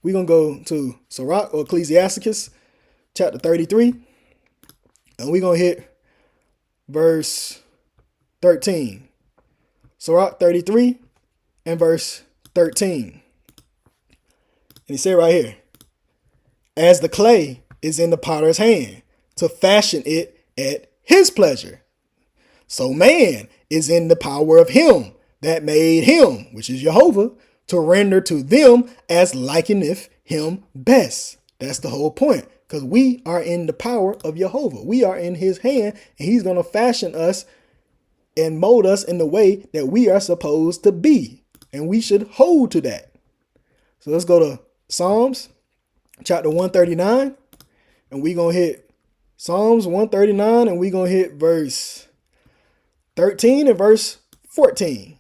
We're going to go to Sirach or Ecclesiasticus chapter 33. And we're going to hit verse 13. Sirach 33 and verse 13. And he said right here, as the clay is in the potter's hand to fashion it at his pleasure, so man is in the power of him that made him, which is Jehovah, to render to them as likeneth him best. That's the whole point, because we are in the power of Jehovah. We are in his hand, and he's going to fashion us and mold us in the way that we are supposed to be. And we should hold to that. So let's go to Psalms chapter 139, and we're going to hit Psalms 139, and we're going to hit verse 13 and verse 14.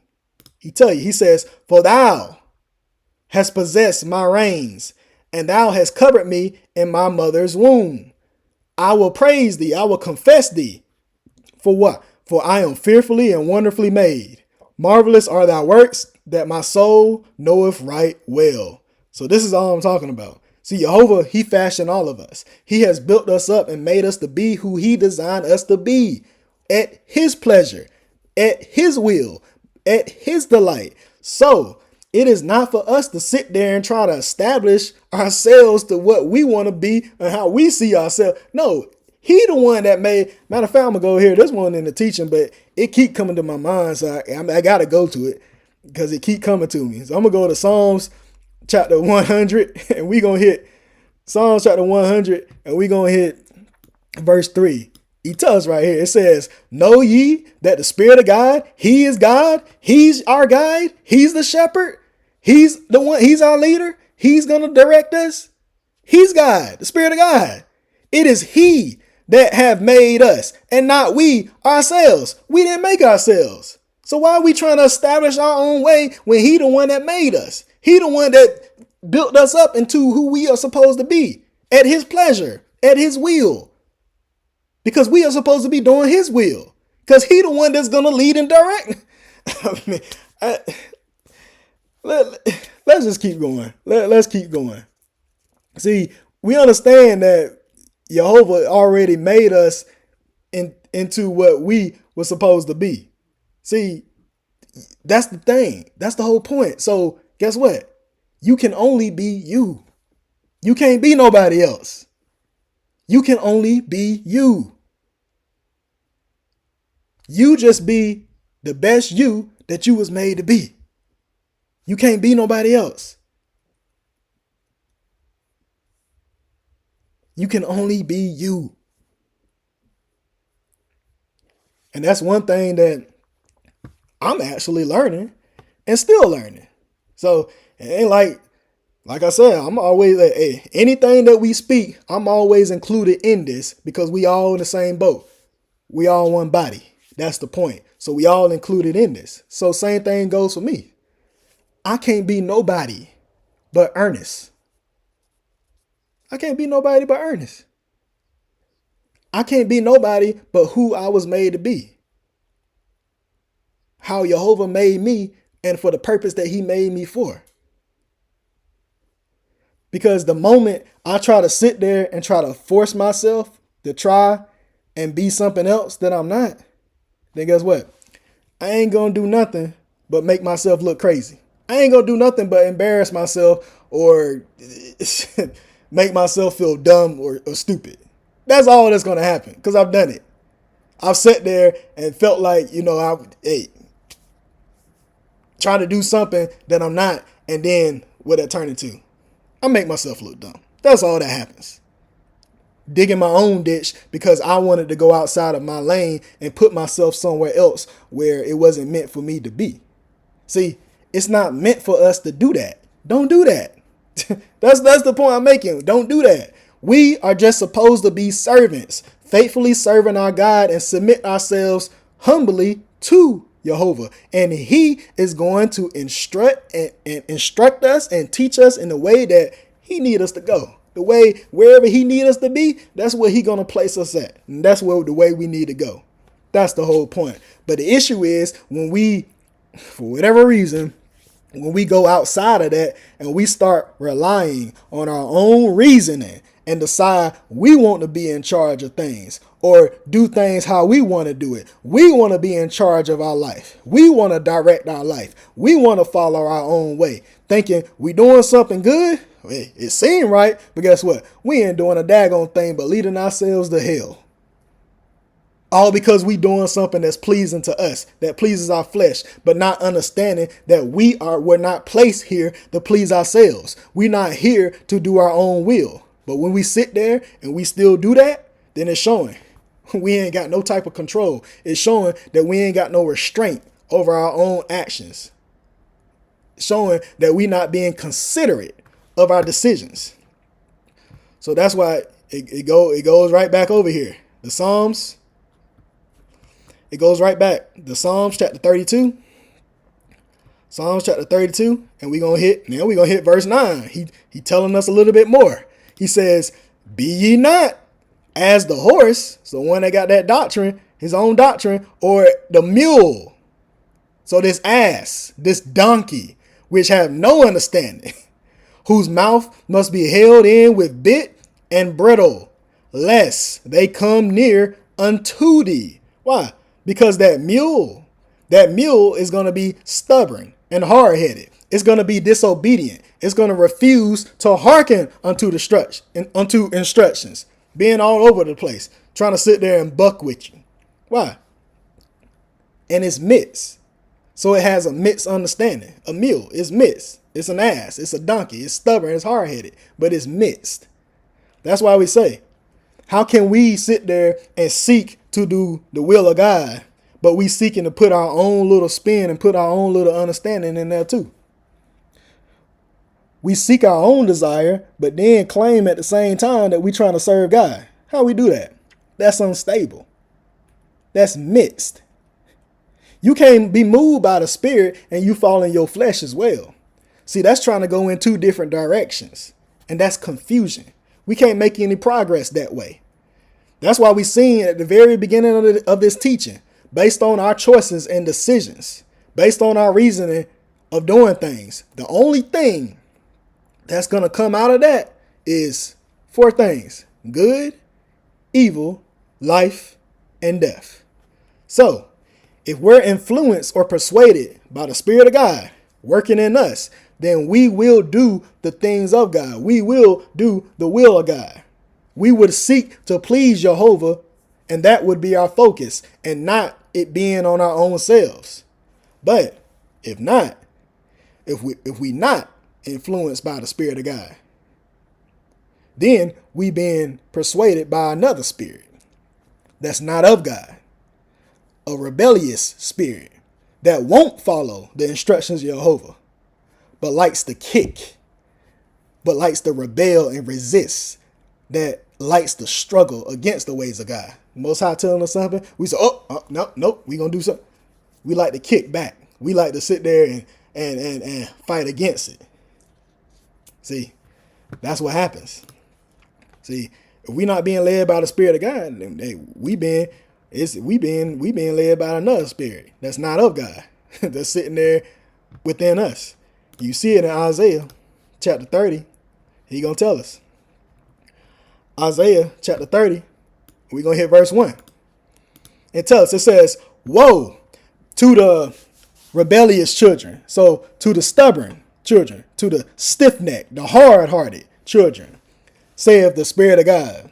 He says, for thou hast possessed my reins, and thou hast covered me in my mother's womb. I will praise thee. I will confess thee. For what? For I am fearfully and wonderfully made. Marvelous are thy works, that my soul knoweth right well. So this is all I'm talking about. See, Jehovah, he fashioned all of us. He has built us up and made us to be who he designed us to be, at his pleasure, at his will, at his delight. So it is not for us to sit there and try to establish ourselves to what we want to be and how we see ourselves. No, he the one that made. Matter of fact, I'm gonna go here. This one in the teaching, but it keep coming to my mind, so I gotta go to it because it keep coming to me. So I'm gonna go to Psalms chapter 100, and we gonna hit Psalms chapter 100, and we gonna hit verse 3. He tells us right here, it says, know ye that the Spirit of God, he is God. He's our guide. He's the shepherd. He's the one. He's our leader. He's going to direct us. He's God, the Spirit of God. It is he that have made us and not we ourselves. We didn't make ourselves. So why are we trying to establish our own way when he the one that made us? He the one that built us up into who we are supposed to be at his pleasure, at his will. Because we are supposed to be doing his will. Because he the one that's going to lead and direct. I mean, let's just keep going. Let's keep going. See, we understand that Jehovah already made us into what we were supposed to be. See, that's the thing. That's the whole point. So guess what? You can only be you. You can't be nobody else. You can only be you. You just be the best you that you was made to be. You can't be nobody else. You can only be you. And that's one thing that I'm actually learning and still learning. So it ain't like I said, I'm always anything that we speak, I'm always included in this because we all in the same boat. We all one body. That's the point. So we all included in this. So same thing goes for me. I can't be nobody but Ernest. I can't be nobody but Ernest. I can't be nobody but who I was made to be. How Jehovah made me and for the purpose that he made me for. Because the moment I try to sit there and try to force myself to try and be something else that I'm not, then guess what? I ain't going to do nothing but make myself look crazy. I ain't going to do nothing but embarrass myself or make myself feel dumb or stupid. That's all that's going to happen because I've done it. I've sat there and felt like, trying to do something that I'm not, and then what that turned into? I make myself look dumb. That's all that happens. Digging my own ditch because I wanted to go outside of my lane and put myself somewhere else where it wasn't meant for me to be. See, it's not meant for us to do that. Don't do that. That's the point I'm making. Don't do that. We are just supposed to be servants, faithfully serving our God and submit ourselves humbly to Jehovah. And he is going to instruct us and teach us in the way that he needs us to go. The way wherever he needs us to be, that's where he's going to place us at. And that's the way we need to go. That's the whole point. But the issue is when we, for whatever reason, when we go outside of that and we start relying on our own reasoning and decide we want to be in charge of things or do things how we want to do it. We want to be in charge of our life. We want to direct our life. We want to follow our own way, thinking we doing something good. It seemed right, but guess what? We ain't doing a daggone thing but leading ourselves to hell. All because we doing something that's pleasing to us, that pleases our flesh, but not understanding that we're not placed here to please ourselves. We're not here to do our own will. But when we sit there and we still do that, then it's showing we ain't got no type of control. It's showing that we ain't got no restraint over our own actions. It's showing that we not being considerate of our decisions. So that's why it goes right back over here. The Psalms. It goes right back. The Psalms chapter 32. Psalms chapter 32. And we're going to hit verse 9. He telling us a little bit more. He says, be ye not as the horse, so the one that got that doctrine, his own doctrine, or the mule. So this ass, this donkey, which have no understanding, whose mouth must be held in with bit and bridle, lest they come near unto thee. Why? Because that mule is going to be stubborn and hard-headed. It's going to be disobedient. It's going to refuse to hearken unto instructions, being all over the place, trying to sit there and buck with you. Why? And it's mixed. So it has a mixed understanding. A mule is mixed. It's an ass. It's a donkey. It's stubborn. It's hard-headed, but it's mixed. That's why we say, how can we sit there and seek to do the will of God, but we seeking to put our own little spin and put our own little understanding in there too? We seek our own desire, but then claim at the same time that we trying to serve God. How we do that? That's unstable. That's mixed. You can't be moved by the Spirit and you fall in your flesh as well. See, that's trying to go in two different directions, and that's confusion. We can't make any progress that way. That's why we seen at the very beginning of this teaching, based on our choices and decisions, based on our reasoning of doing things. The only thing that's going to come out of that is four things: good, evil, life, and death. So if we're influenced or persuaded by the Spirit of God working in us, then we will do the things of God. We will do the will of God. We would seek to please Jehovah, and that would be our focus, and not it being on our own selves. But if not, if we not influenced by the Spirit of God, then we being persuaded by another spirit that's not of God, a rebellious spirit that won't follow the instructions of Jehovah, but likes to kick, but likes to rebel and resist, that likes to struggle against the ways of God. Most High telling us something, we say, no, we gonna do something. We like to kick back. We like to sit there and fight against it. See, that's what happens. See, if we not being led by the Spirit of God, then we being led by another spirit that's not of God, that's sitting there within us. You see it in Isaiah chapter 30. He gonna tell us. Isaiah chapter 30, we're gonna hit verse 1. And tell us, it says, woe to the rebellious children. So to the stubborn children, to the stiff-necked, the hard-hearted children, saith the Spirit of God,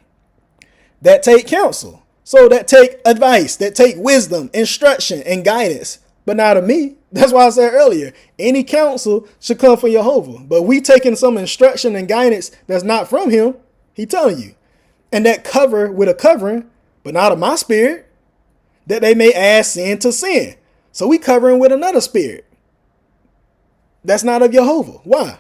that take counsel. So that take advice, that take wisdom, instruction, and guidance, but not of me. That's why I said earlier, any counsel should come from Jehovah. But we taking some instruction and guidance that's not from him, he telling you. And that cover with a covering, but not of my spirit, that they may add sin to sin. So we covering with another spirit that's not of Jehovah. Why?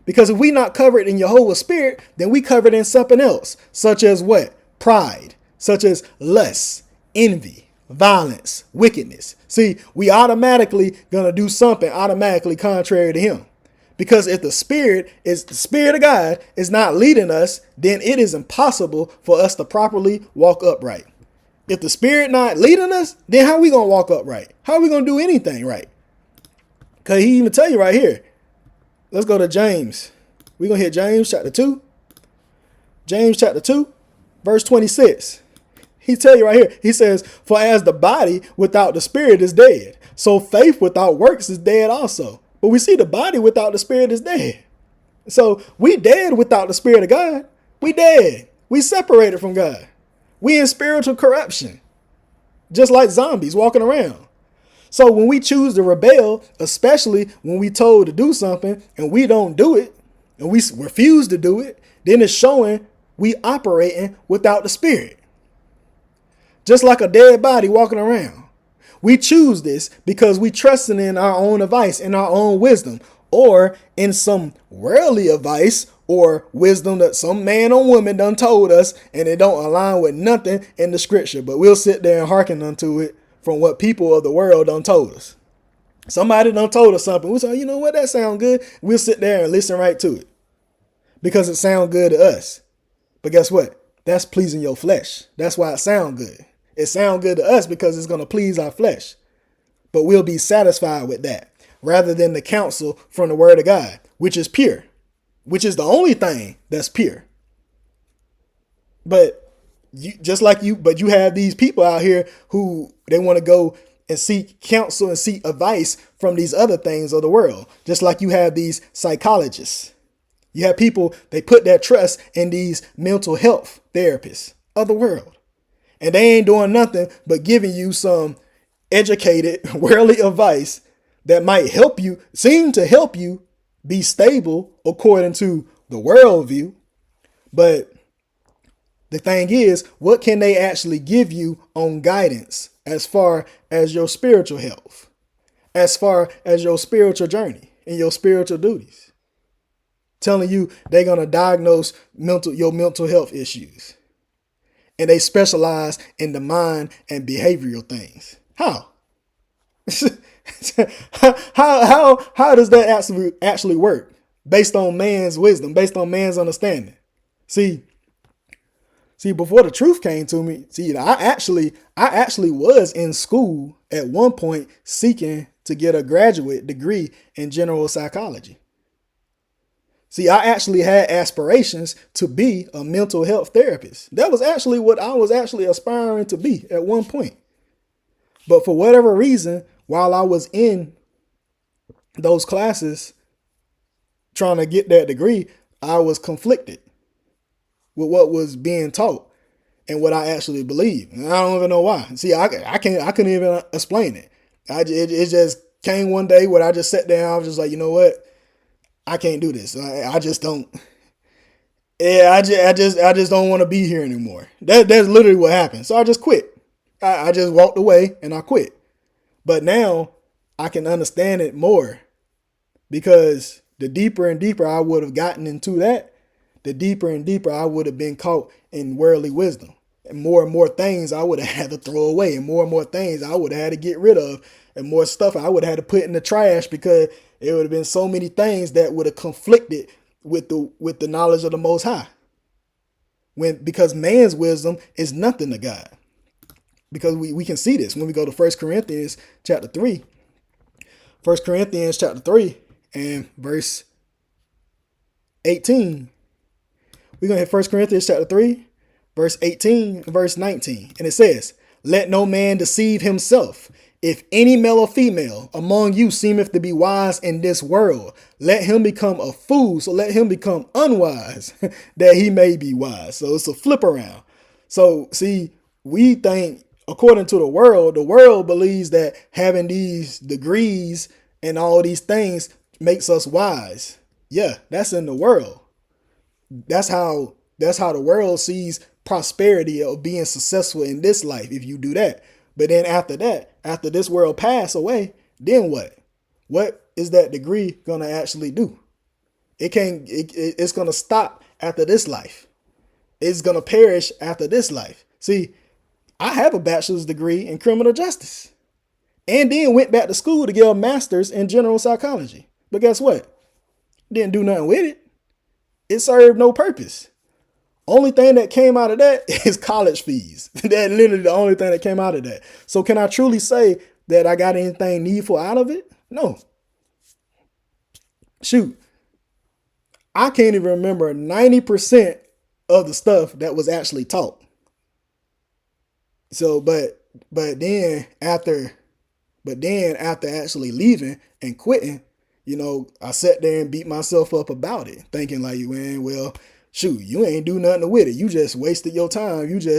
Because if we not covered in Jehovah's spirit, then we covered in something else, such as what? Pride, such as lust, envy, violence, wickedness. See, we automatically going to do something automatically contrary to him. Because if the Spirit of God is not leading us, then it is impossible for us to properly walk upright. If the Spirit not leading us, then how are we going to walk upright? How are we going to do anything right? Because he even tell you right here. Let's go to James. We're going to hit James chapter 2. James chapter 2, verse 26. He tell you right here. He says, for as the body without the Spirit is dead, so faith without works is dead also. But we see the body without the Spirit is dead. So we dead without the Spirit of God. We dead. We separated from God. We in spiritual corruption, just like zombies walking around. So when we choose to rebel, especially when we told to do something and we don't do it, and we refuse to do it, then it's showing we operating without the Spirit. Just like a dead body walking around. We choose this because we trusting in our own advice, in our own wisdom, or in some worldly advice or wisdom that some man or woman done told us, and it don't align with nothing in the scripture. But we'll sit there and hearken unto it from what people of the world done told us. Somebody done told us something. We say, you know what, that sounds good. We'll sit there and listen right to it because it sounds good to us. But guess what? That's pleasing your flesh. That's why it sounds good. It sounds good to us because it's going to please our flesh. But we'll be satisfied with that rather than the counsel from the word of God, which is pure, which is the only thing that's pure. But you have these people out here who they want to go and seek counsel and seek advice from these other things of the world. Just like you have these psychologists. You have people, they put their trust in these mental health therapists of the world. And they ain't doing nothing but giving you some educated, worldly advice that might help you, seem to help you be stable according to the worldview. But the thing is, what can they actually give you on guidance as far as your spiritual health, as far as your spiritual journey and your spiritual duties? Telling you they're going to diagnose your mental health issues. And they specialize in the mind and behavioral things. How? how does that actually work? Based on man's wisdom, based on man's understanding. See, See, before the truth came to me, see, I actually was in school at one point seeking to get a graduate degree in general psychology. See, I actually had aspirations to be a mental health therapist. That was actually what I was actually aspiring to be at one point. But for whatever reason, while I was in those classes trying to get that degree, I was conflicted with what was being taught and what I actually believe. And I don't even know why. See, I couldn't even explain it. It just came one day where I just sat down. I was just like, you know what? I can't do this. I just don't. Yeah, I just don't want to be here anymore. That's literally what happened. So I just quit. I just walked away and I quit. But now I can understand it more, because the deeper and deeper I would have gotten into that, the deeper and deeper I would have been caught in worldly wisdom. And more things I would have had to throw away, and more things I would have had to get rid of, and more stuff I would have had to put in the trash, because it would have been so many things that would have conflicted with the knowledge of the Most High. Because man's wisdom is nothing to God. Because we can see this when we go to 1 Corinthians chapter 3. 1 Corinthians chapter 3 and verse 18. We're going to hit 1 Corinthians chapter 3, verse 18 and verse 19. And it says, "Let no man deceive himself. If any male or female among you seemeth to be wise in this world, let him become a fool. So let him become unwise, that he may be wise." So it's a flip around. So see, we think, according to the world believes that having these degrees and all these things makes us wise. Yeah, that's in the world. That's how the world sees prosperity of being successful in this life, if you do that. But then after that, after this world pass away, then what? What is that degree going to actually do? It's going to stop after this life. It's going to perish after this life. See, I have a bachelor's degree in criminal justice, and then went back to school to get a master's in general psychology. But guess what? Didn't do nothing with it. It served no purpose. Only thing that came out of that is college fees. That's literally the only thing that came out of that. So can I truly say that I got anything needful out of it? No. Shoot. I can't even remember 90% of the stuff that was actually taught. So, but then after actually leaving and quitting, I sat there and beat myself up about it, thinking like, man, well, shoot, you ain't do nothing with it. You just wasted your time. Dang,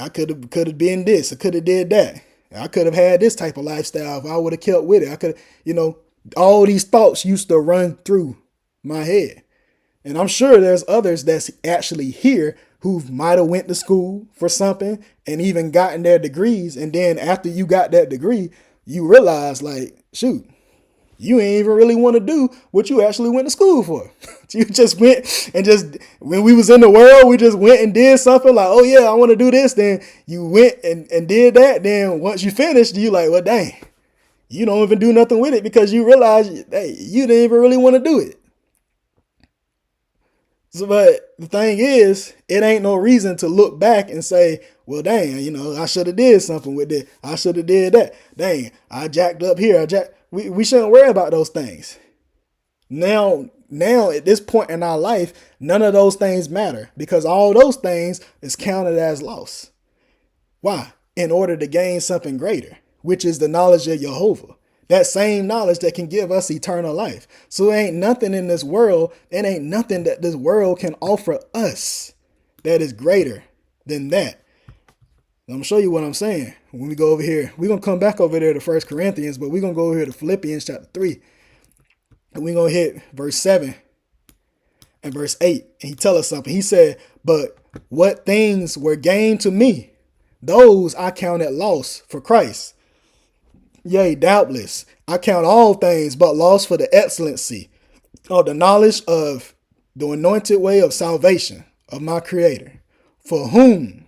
I could have been this. I could have did that. I could have had this type of lifestyle if I would have kept with it. I could, all these thoughts used to run through my head. And I'm sure there's others that's actually here who might have went to school for something and even gotten their degrees. And then after you got that degree, you realize like, shoot, you ain't even really want to do what you actually went to school for. You just went and when we was in the world, we just went and did something like, oh yeah, I want to do this. Then you went and did that. Then once you finished, you like, well, dang, you don't even do nothing with it because you realize, hey, you didn't even really want to do it. So, but the thing is, it ain't no reason to look back and say, well, dang, I should have did something with it. I should have did that. Dang, I jacked up here. We shouldn't worry about those things. Now at this point in our life, none of those things matter because all those things is counted as loss. Why? In order to gain something greater, which is the knowledge of Jehovah. That same knowledge that can give us eternal life. So there ain't nothing in this world, it ain't nothing that this world can offer us that is greater than that. I'm going to show you what I'm saying. When we go over here, we're going to come back over there to 1 Corinthians, but we're going to go over here to Philippians chapter 3. And we're going to hit verse 7 and verse 8. And he tell us something. He said, "But what things were gained to me, those I count at loss for Christ. Yea, doubtless, I count all things but loss for the excellency of the knowledge of the anointed way of salvation of my Creator, for whom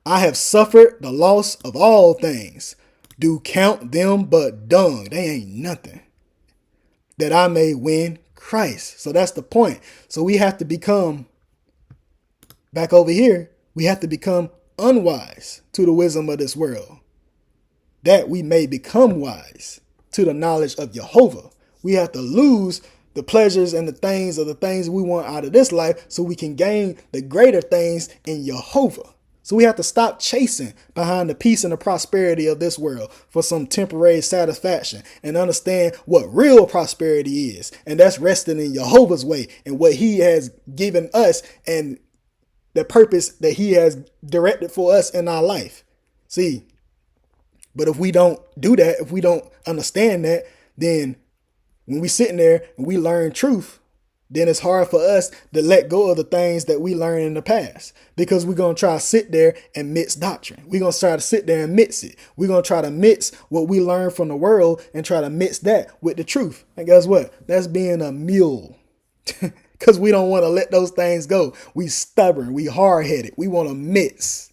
I have suffered the loss of all things, do count them but dung." They ain't nothing. "That I may win Christ." So that's the point. So we have to become back over here, we have to become unwise to the wisdom of this world, that we may become wise to the knowledge of Jehovah. We have to lose the pleasures and the things we want out of this life so we can gain the greater things in Jehovah. So we have to stop chasing behind the peace and the prosperity of this world for some temporary satisfaction and understand what real prosperity is. And that's resting in Jehovah's way and what he has given us and the purpose that he has directed for us in our life. See, but if we don't do that, if we don't understand that, then when we sitting there and we learn truth, then it's hard for us to let go of the things that we learned in the past, because we're going to try to sit there and mix doctrine. We're going to try to sit there and mix it. We're going to try to mix what we learned from the world and try to mix that with the truth. And guess what? That's being a mule, because we don't want to let those things go. We stubborn. We hard-headed. We want to mix.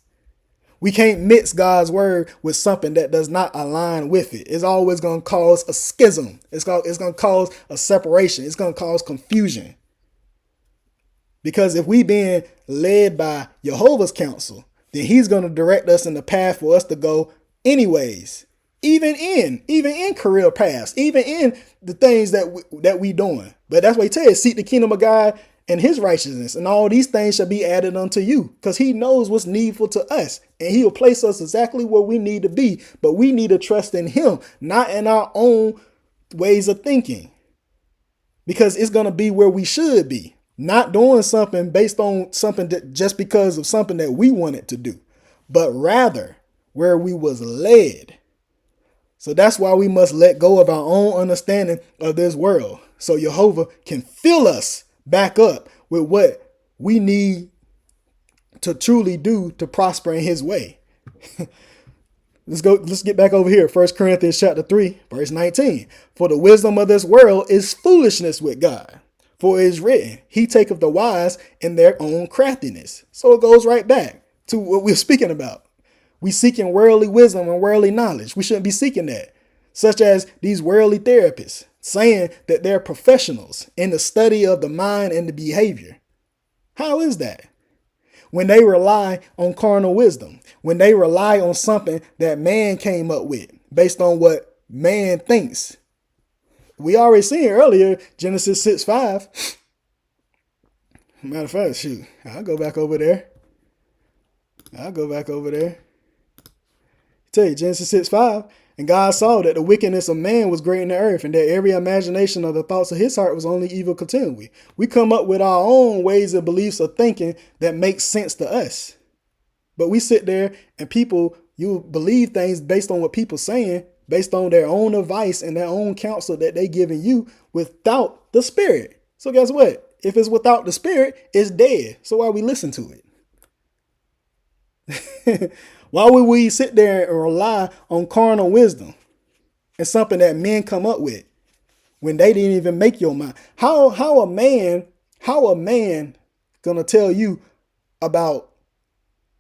We can't mix God's word with something that does not align with it. It's always going to cause a schism. It's going to cause a separation. It's going to cause confusion. Because if we being led by Jehovah's counsel, then he's going to direct us in the path for us to go anyways. Even in career paths, even in the things that we doing. But that's what he says, seek the kingdom of God and his righteousness, and all these things shall be added unto you, because he knows what's needful to us, and he will place us exactly where we need to be. But we need to trust in him, not in our own ways of thinking, because it's going to be where we should be, not doing something based on something that just because of something that we wanted to do, but rather where we was led. So that's why we must let go of our own understanding of this world, so Jehovah can fill us back up with what we need to truly do to prosper in his way. Let's get back over here. 1 Corinthians chapter 3, verse 19. For the wisdom of this world is foolishness with God. For it is written, he taketh the wise in their own craftiness. So it goes right back to what we're speaking about. We seeking worldly wisdom and worldly knowledge. We shouldn't be seeking that. Such as these worldly therapists, saying that they're professionals in the study of the mind and the behavior. How is that? When they rely on carnal wisdom, when they rely on something that man came up with based on what man thinks. We already seen earlier, Genesis 6:5. Matter of fact, shoot, I'll go back over there. Tell you, Genesis 6:5. And God saw that the wickedness of man was great in the earth, and that every imagination of the thoughts of his heart was only evil continually. We come up with our own ways and beliefs of thinking that makes sense to us. But we sit there and you believe things based on what people saying, based on their own advice and their own counsel that they giving you without the Spirit. So guess what? If it's without the Spirit, it's dead. So why we listen to it? Why would we sit there and rely on carnal wisdom and something that men come up with when they didn't even make your mind? How a man gonna tell you about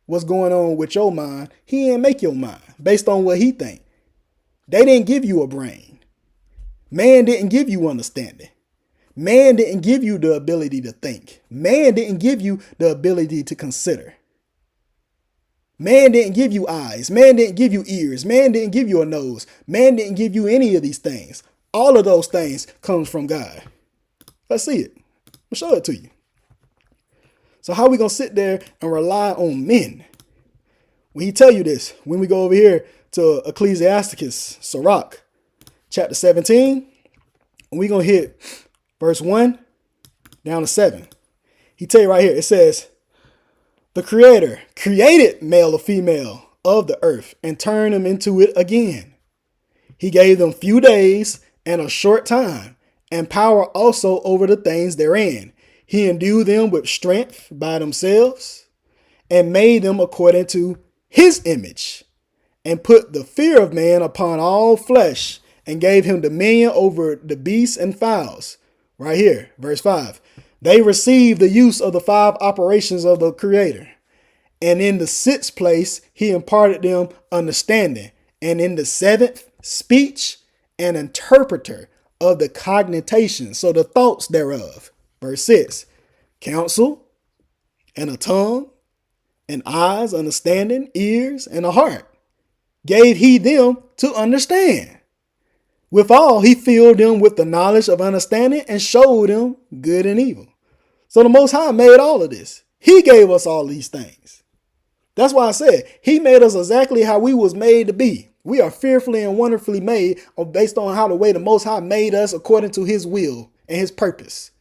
what's going on with your mind? He didn't make your mind based on what he think. They didn't give you a brain. Man didn't give you understanding. Man didn't give you the ability to think. Man didn't give you the ability to consider. Man didn't give you eyes. Man didn't give you ears. Man didn't give you a nose. Man didn't give you any of these things. All of those things comes from God. Let's see it. I'll show it to you. So how are we going to sit there and rely on men? When he tell you this, when we go over here to Ecclesiasticus, Sirach, chapter 17, and we're going to hit verse 1 down to 7. He tell you right here, it says, the Creator created male or female of the earth and turned them into it again. He gave them few days and a short time, and power also over the things therein. He endued them with strength by themselves, and made them according to his image, and put the fear of man upon all flesh, and gave him dominion over the beasts and fowls. Right here, verse 5. They received the use of the 5 operations of the Creator. And in the 6th place, he imparted them understanding. And in the 7th, speech and interpreter of the cognitation, so the thoughts thereof. Verse 6, counsel and a tongue and eyes, understanding, ears, and a heart gave he them to understand. Withal, he filled them with the knowledge of understanding and showed them good and evil. So the Most High made all of this. He gave us all these things. That's why I said he made us exactly how we was made to be. We are fearfully and wonderfully made based on how the way the Most High made us according to his will and his purpose.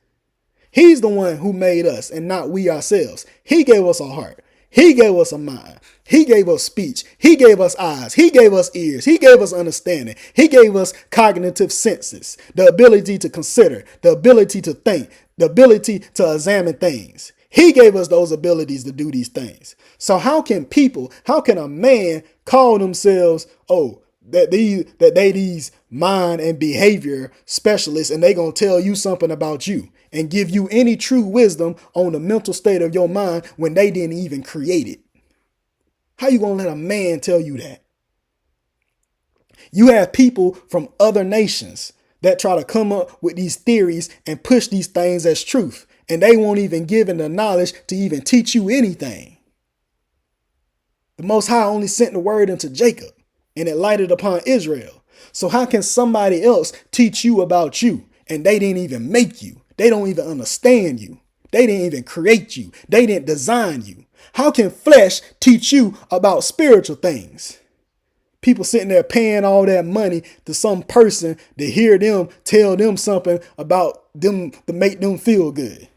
He's the one who made us and not we ourselves. He gave us a heart. He gave us a mind. He gave us speech. He gave us eyes. He gave us ears. He gave us understanding. He gave us cognitive senses, the ability to consider, the ability to think, the ability to examine things. He gave us those abilities to do these things. So how can a man call themselves, that they these mind and behavior specialists, and they gonna tell you something about you and give you any true wisdom on the mental state of your mind when they didn't even create it? How you gonna let a man tell you that? You have people from other nations that try to come up with these theories and push these things as truth, and they won't even give them the knowledge to even teach you anything. The Most High only sent the word into Jacob, and it lighted upon Israel. So how can somebody else teach you about you, and they didn't even make you? They don't even understand you. They didn't even create you. They didn't design you. How can flesh teach you about spiritual things? People sitting there paying all that money to some person to hear them tell them something about them to make them feel good.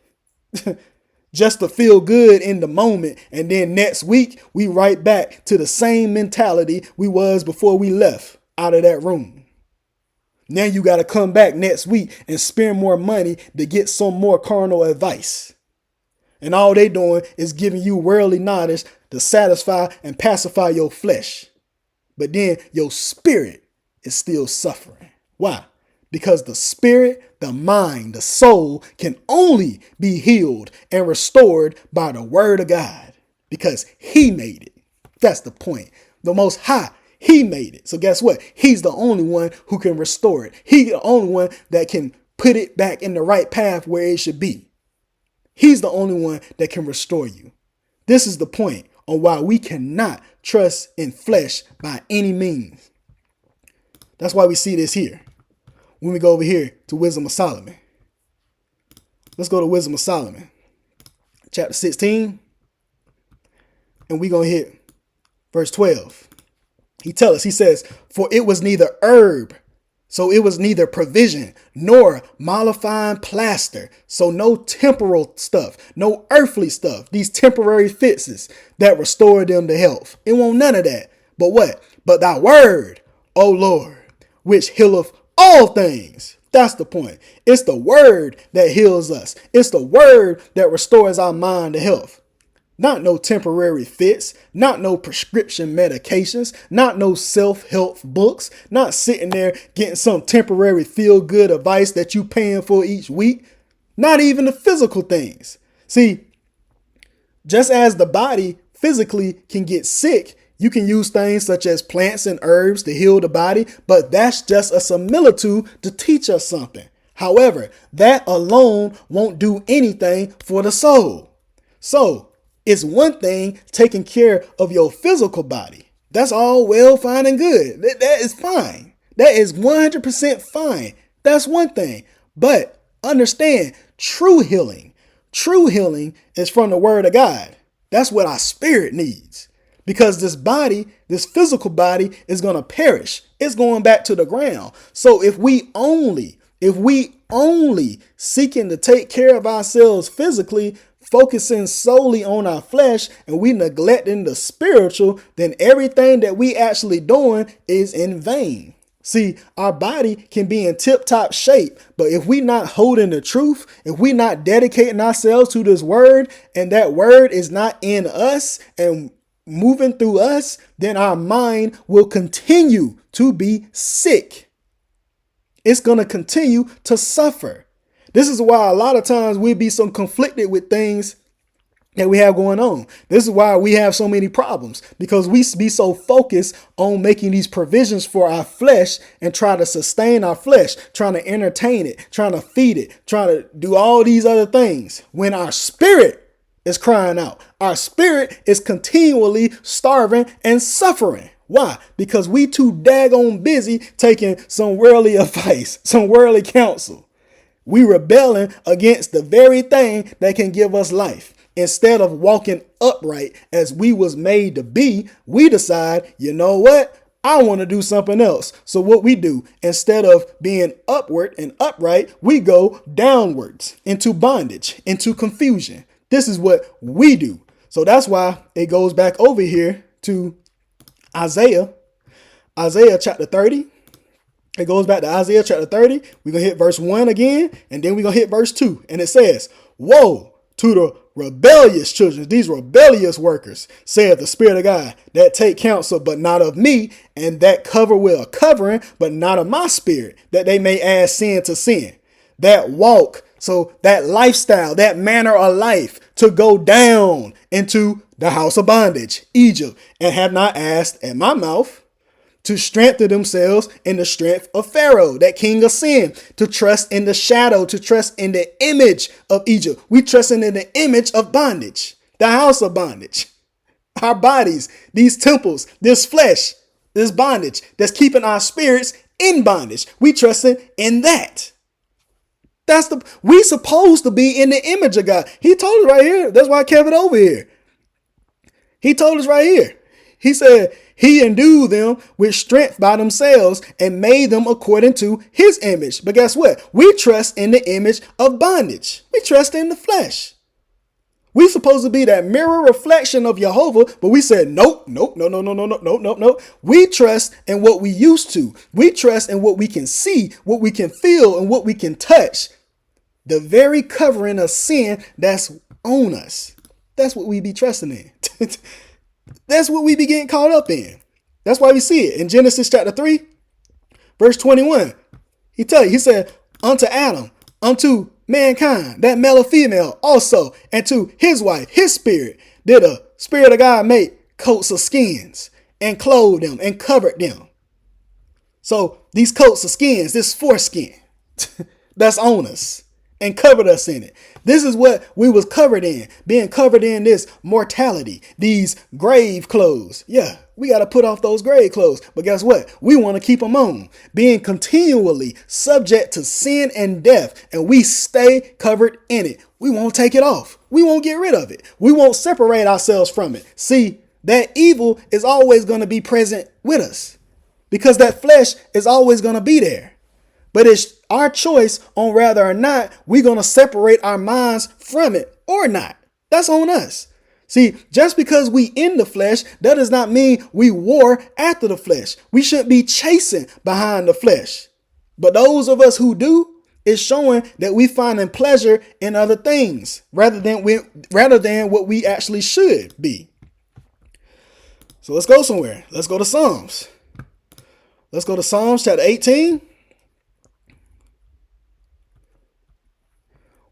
Just to feel good in the moment. And then next week, we right back to the same mentality we was before we left out of that room. Now you got to come back next week and spend more money to get some more carnal advice. And all they doing is giving you worldly knowledge to satisfy and pacify your flesh. But then your spirit is still suffering. Why? Because the spirit, the mind, the soul can only be healed and restored by the word of God, because he made it. That's the point. The Most High, he made it. So guess what? He's the only one who can restore it. He's the only one that can put it back in the right path where it should be. He's the only one that can restore you. This is the point on why we cannot trust in flesh by any means. That's why we see this here. When we go over here to Wisdom of Solomon. Let's go to Wisdom of Solomon, chapter 16. And we're going to hit verse 12. He tells us, he says, for it was neither herb, so it was neither provision, nor mollifying plaster. So no temporal stuff, no earthly stuff, these temporary fixes that restored them to health. It won't none of that. But what? But thy word, O Lord, which healeth all things. That's the point. It's the word that heals us. It's the word that restores our mind to health. Not no temporary fits, not no prescription medications, not no self-help books, not sitting there getting some temporary feel-good advice that you paying for each week. Not even the physical things. See, just as the body physically can get sick, you can use things such as plants and herbs to heal the body, but that's just a similitude to teach us something. However, that alone won't do anything for the soul. So, it's one thing taking care of your physical body. That's all well, fine, and good. That is fine. That is 100% fine. That's one thing. But understand, true healing is from the word of God. That's what our spirit needs. Because this body, this physical body, is going to perish. It's going back to the ground. So if we only seeking to take care of ourselves physically, focusing solely on our flesh, and we neglecting the spiritual, then everything that we actually doing is in vain. See, our body can be in tip-top shape, but if we not holding the truth, if we not dedicating ourselves to this word, and that word is not in us and moving through us, then our mind will continue to be sick. It's going to continue to suffer. This is why a lot of times we be so conflicted with things that we have going on. This is why we have so many problems, because we be so focused on making these provisions for our flesh and try to sustain our flesh, trying to entertain it, trying to feed it, trying to do all these other things, when our spirit is crying out. Our spirit is continually starving and suffering. Why? Because we too daggone busy taking some worldly advice, some worldly counsel. We rebelling against the very thing that can give us life. Instead of walking upright as we was made to be, we decide, you know what? I want to do something else. So what we do, instead of being upward and upright, we go downwards into bondage, into confusion. This is what we do. So that's why it goes back over here to Isaiah chapter 30. It goes back to Isaiah chapter 30. We're going to hit verse 1 again, and then we're going to hit verse 2. And it says, woe to the rebellious children, these rebellious workers, saith the Spirit of God, that take counsel, but not of me, and that cover with a covering, but not of my spirit, that they may add sin to sin. That walk, so that lifestyle, that manner of life, to go down into the house of bondage, Egypt, and have not asked at my mouth, to strengthen themselves in the strength of Pharaoh, that king of sin, to trust in the shadow, to trust in the image of Egypt. We trusting in the image of bondage, the house of bondage, our bodies, these temples, this flesh, this bondage that's keeping our spirits in bondage. We trusting in that. We supposed to be in the image of God. He told us right here. That's why I kept it over here. He told us right here. He said, he endued them with strength by themselves and made them according to his image. But guess what? We trust in the image of bondage. We trust in the flesh. We supposed to be that mirror reflection of Jehovah, but we said, nope. We trust in what we used to. We trust in what we can see, what we can feel, and what we can touch. The very covering of sin that's on us. That's what we be trusting in. That's what we be getting caught up in. That's why we see it in Genesis chapter 3, verse 21. He said, unto Adam, unto mankind, that male or female also, and to his wife, his spirit, did a Spirit of God make coats of skins and clothed them and covered them. So these coats of skins, this foreskin that's on us and covered us in it. This is what we was covered in, being covered in this mortality, these grave clothes. Yeah, we got to put off those grave clothes. But guess what? We want to keep them on, being continually subject to sin and death. And we stay covered in it. We won't take it off. We won't get rid of it. We won't separate ourselves from it. See, that evil is always going to be present with us because that flesh is always going to be there. But it's our choice on whether or not we're going to separate our minds from it or not. That's on us. See, just because we in the flesh, that does not mean we war after the flesh. We shouldn't be chasing behind the flesh. But those of us who do, it's showing that we finding pleasure in other things rather than what we actually should be. So let's go somewhere. Let's go to Psalms. Let's go to Psalms chapter 18.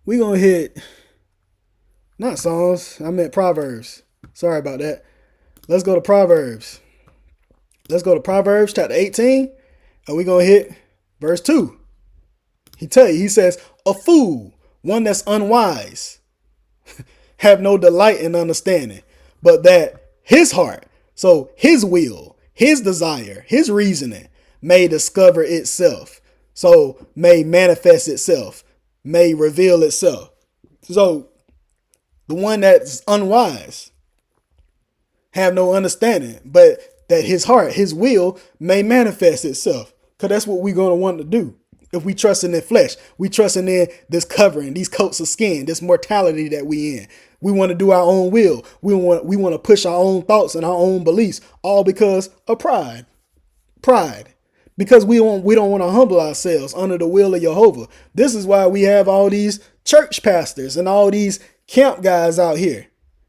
We're going to hit, not Psalms, I meant Proverbs. Sorry about that. Let's go to Proverbs. Let's go to Proverbs chapter 18, and we're going to hit verse 2. He says, a fool, one that's unwise, have no delight in understanding, but that his heart, so his will, his desire, his reasoning may discover itself, so may manifest itself, may reveal itself. So the one that's unwise have no understanding, but that his heart, his will may manifest itself. Because that's what we're going to want to do. If we trust in the flesh, we trusting in this covering, these coats of skin, this mortality that we in. We want to do our own will. We want to push our own thoughts and our own beliefs, all because of pride. Because we don't want to humble ourselves under the will of Jehovah. This is why we have all these church pastors and all these camp guys out here.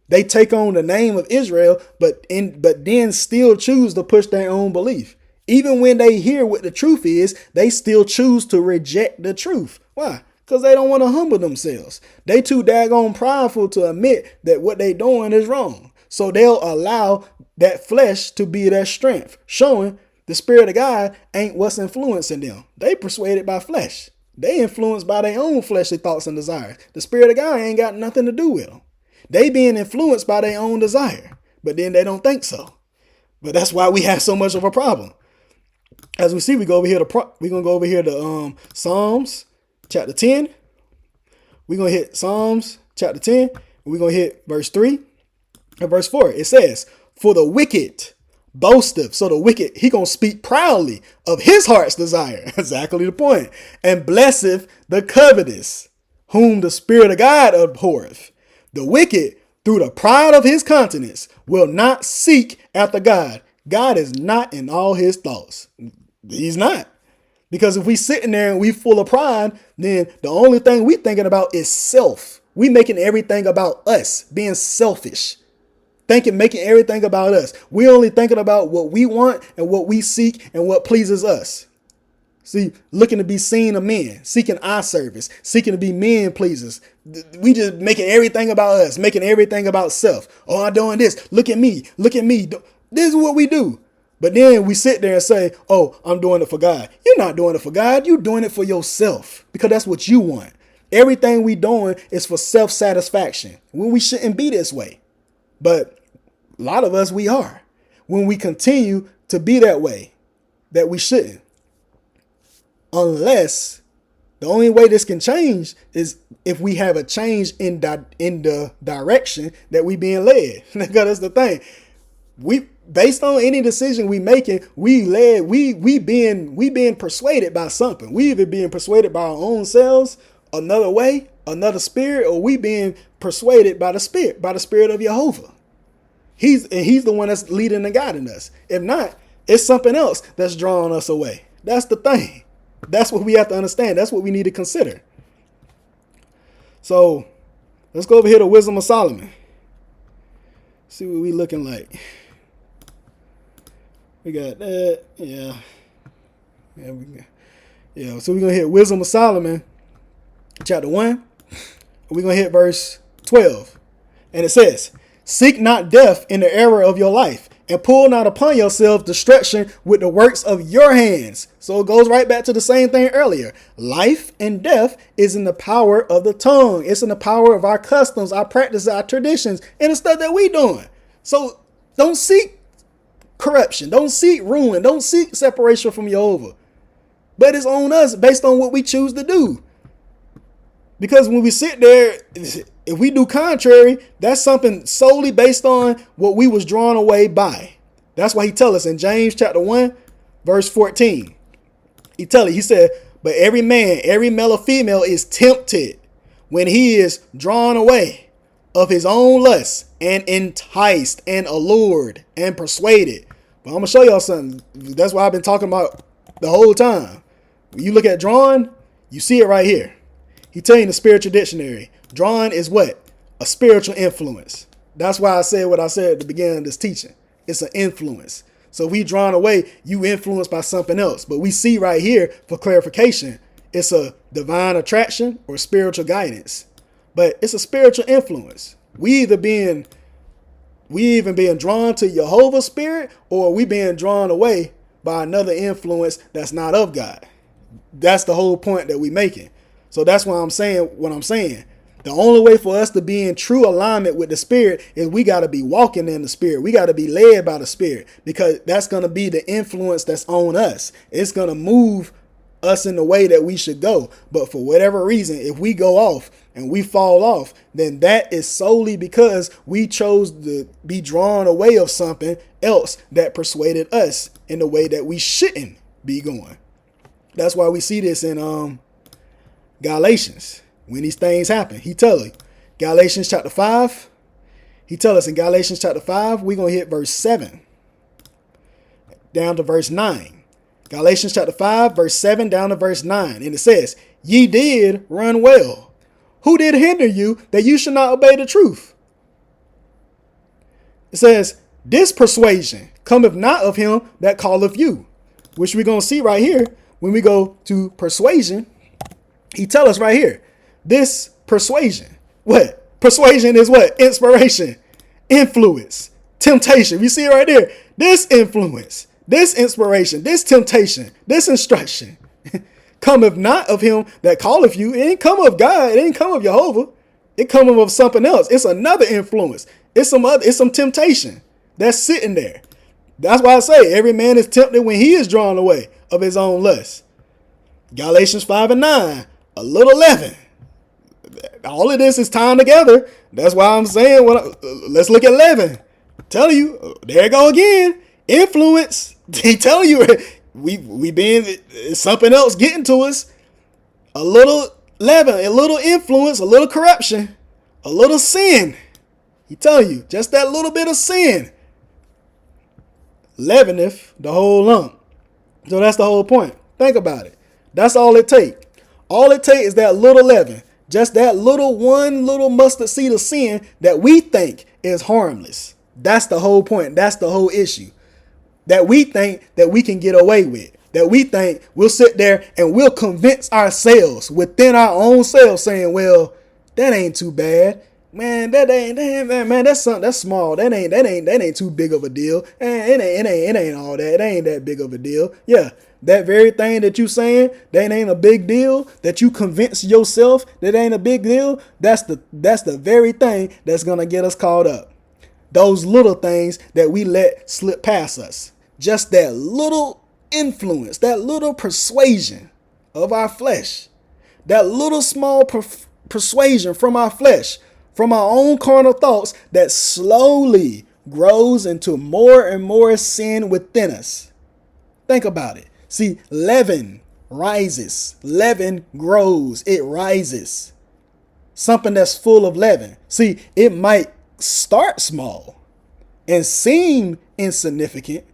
They take on the name of Israel, but then still choose to push their own belief. Even when they hear what the truth is, they still choose to reject the truth. Why? Because they don't want to humble themselves. They too daggone prideful to admit that what they doing is wrong. So they'll allow that flesh to be their strength, showing the Spirit of God ain't what's influencing them. They persuaded by flesh. They influenced by their own fleshly thoughts and desires. The Spirit of God ain't got nothing to do with them. They being influenced by their own desire, but then they don't think so. But that's why we have so much of a problem. As we see, we're gonna go over here to Psalms chapter 10. We're gonna hit Psalms chapter 10, and we're gonna hit verse 3 and verse 4. It says, "For the wicked boasteth," so the wicked, he gonna speak proudly of his heart's desire. Exactly the point. "And blesseth the covetous, whom the Spirit of God abhorreth. The wicked, through the pride of his countenance, will not seek after God." God is not in all his thoughts. He's not. Because if we sitting there and we full of pride, then the only thing we thinking about is self. We making everything about us, being selfish. Making everything about us. We only thinking about what we want and what we seek and what pleases us. See, looking to be seen of men, seeking eye service, seeking to be men pleasers. We just making everything about us, making everything about self. Oh, I'm doing this. Look at me. Look at me. This is what we do. But then we sit there and say, oh, I'm doing it for God. You're not doing it for God. You're doing it for yourself because that's what you want. Everything we doing is for self-satisfaction when we shouldn't be this way. But a lot of us, we are. When we continue to be that way, that we shouldn't. Unless the only way this can change is if we have a change in the direction that we being led. Because that's the thing. Based on any decision we making, we being persuaded by something. We either being persuaded by our own selves, another way, another spirit, or we being persuaded by the Spirit of JEHOVAH. He's the one that's leading and guiding us. If not, it's something else that's drawing us away. That's the thing. That's what we have to understand. That's what we need to consider. So let's go over here to Wisdom of Solomon. See what we looking like. We got that. Yeah. So we're going to hit Wisdom of Solomon, chapter 1. We're going to hit verse 12. And it says, "Seek not death in the era of your life, and pull not upon yourself destruction with the works of your hands." So it goes right back to the same thing earlier. Life and death is in the power of the tongue. It's in the power of our customs, our practices, our traditions, and the stuff that we doing. So don't seek corruption. Don't seek ruin. Don't seek separation from JEHOVAH. But it's on us based on what we choose to do. Because when we sit there, if we do contrary, that's something solely based on what we was drawn away by. That's why he tell us in James chapter 1, verse 14. He said, "But every man, every male or female is tempted when he is drawn away of his own lust and enticed and allured and persuaded." But I'm going to show y'all something. That's what I've been talking about the whole time. When you look at drawn, you see it right here. He tell you in the spiritual dictionary, drawn is what? A spiritual influence. That's why I said what I said at the beginning of this teaching. It's an influence. So we drawn away, you influenced by something else. But we see right here, for clarification, it's a divine attraction or spiritual guidance. But it's a spiritual influence. We even being drawn to JEHOVAH's spirit, or we being drawn away by another influence that's not of God. That's the whole point that we making. So that's why I'm saying what I'm saying. The only way for us to be in true alignment with the Spirit is we got to be walking in the Spirit. We got to be led by the Spirit, because that's going to be the influence that's on us. It's going to move us in the way that we should go. But for whatever reason, if we go off and we fall off, then that is solely because we chose to be drawn away of something else that persuaded us in the way that we shouldn't be going. That's why we see this in Galatians. When these things happen, he tell you, Galatians chapter 5, he tell us in Galatians chapter 5, we're going to hit verse 7 down to verse 9. Galatians chapter 5, verse 7 down to verse 9. And it says, "Ye did run well. Who did hinder you that you should not obey the truth?" It says, "This persuasion cometh not of him that calleth you," which we're going to see right here. When we go to persuasion, he tell us right here, this persuasion. What? Persuasion is what? Inspiration, influence, temptation. You see it right there. This influence, this inspiration, this temptation, this instruction cometh not of him that calleth you. It ain't come of God. It ain't come of JEHOVAH. It coming with something else. It's another influence. It's some temptation that's sitting there. That's why I say every man is tempted when he is drawn away of his own lust. Galatians 5:9, a little leaven. All of this is tying together. That's why I'm saying, let's look at leaven. Tell you, there you go again. Influence. He tell you, we being something else getting to us. A little leaven, a little influence, a little corruption, a little sin. He tell you, just that little bit of sin leaveneth the whole lump. So that's the whole point. Think about it. That's all it take. All it take is that little leaven. Just that one little mustard seed of sin that we think is harmless. That's the whole point. That's the whole issue. That we think that we can get away with. That we think we'll sit there and we'll convince ourselves within our own selves saying, well, that ain't too bad. Man, that's something that's small. That ain't too big of a deal. It ain't all that. It ain't that big of a deal. Yeah. That very thing that you saying that ain't a big deal, that you convince yourself that ain't a big deal, that's the very thing that's gonna get us caught up. Those little things that we let slip past us. Just that little influence, that little persuasion of our flesh, that little small persuasion from our flesh, from our own carnal thoughts that slowly grows into more and more sin within us. Think about it. See, leaven rises. Leaven grows. It rises. Something that's full of leaven. See, it might start small and seem insignificant,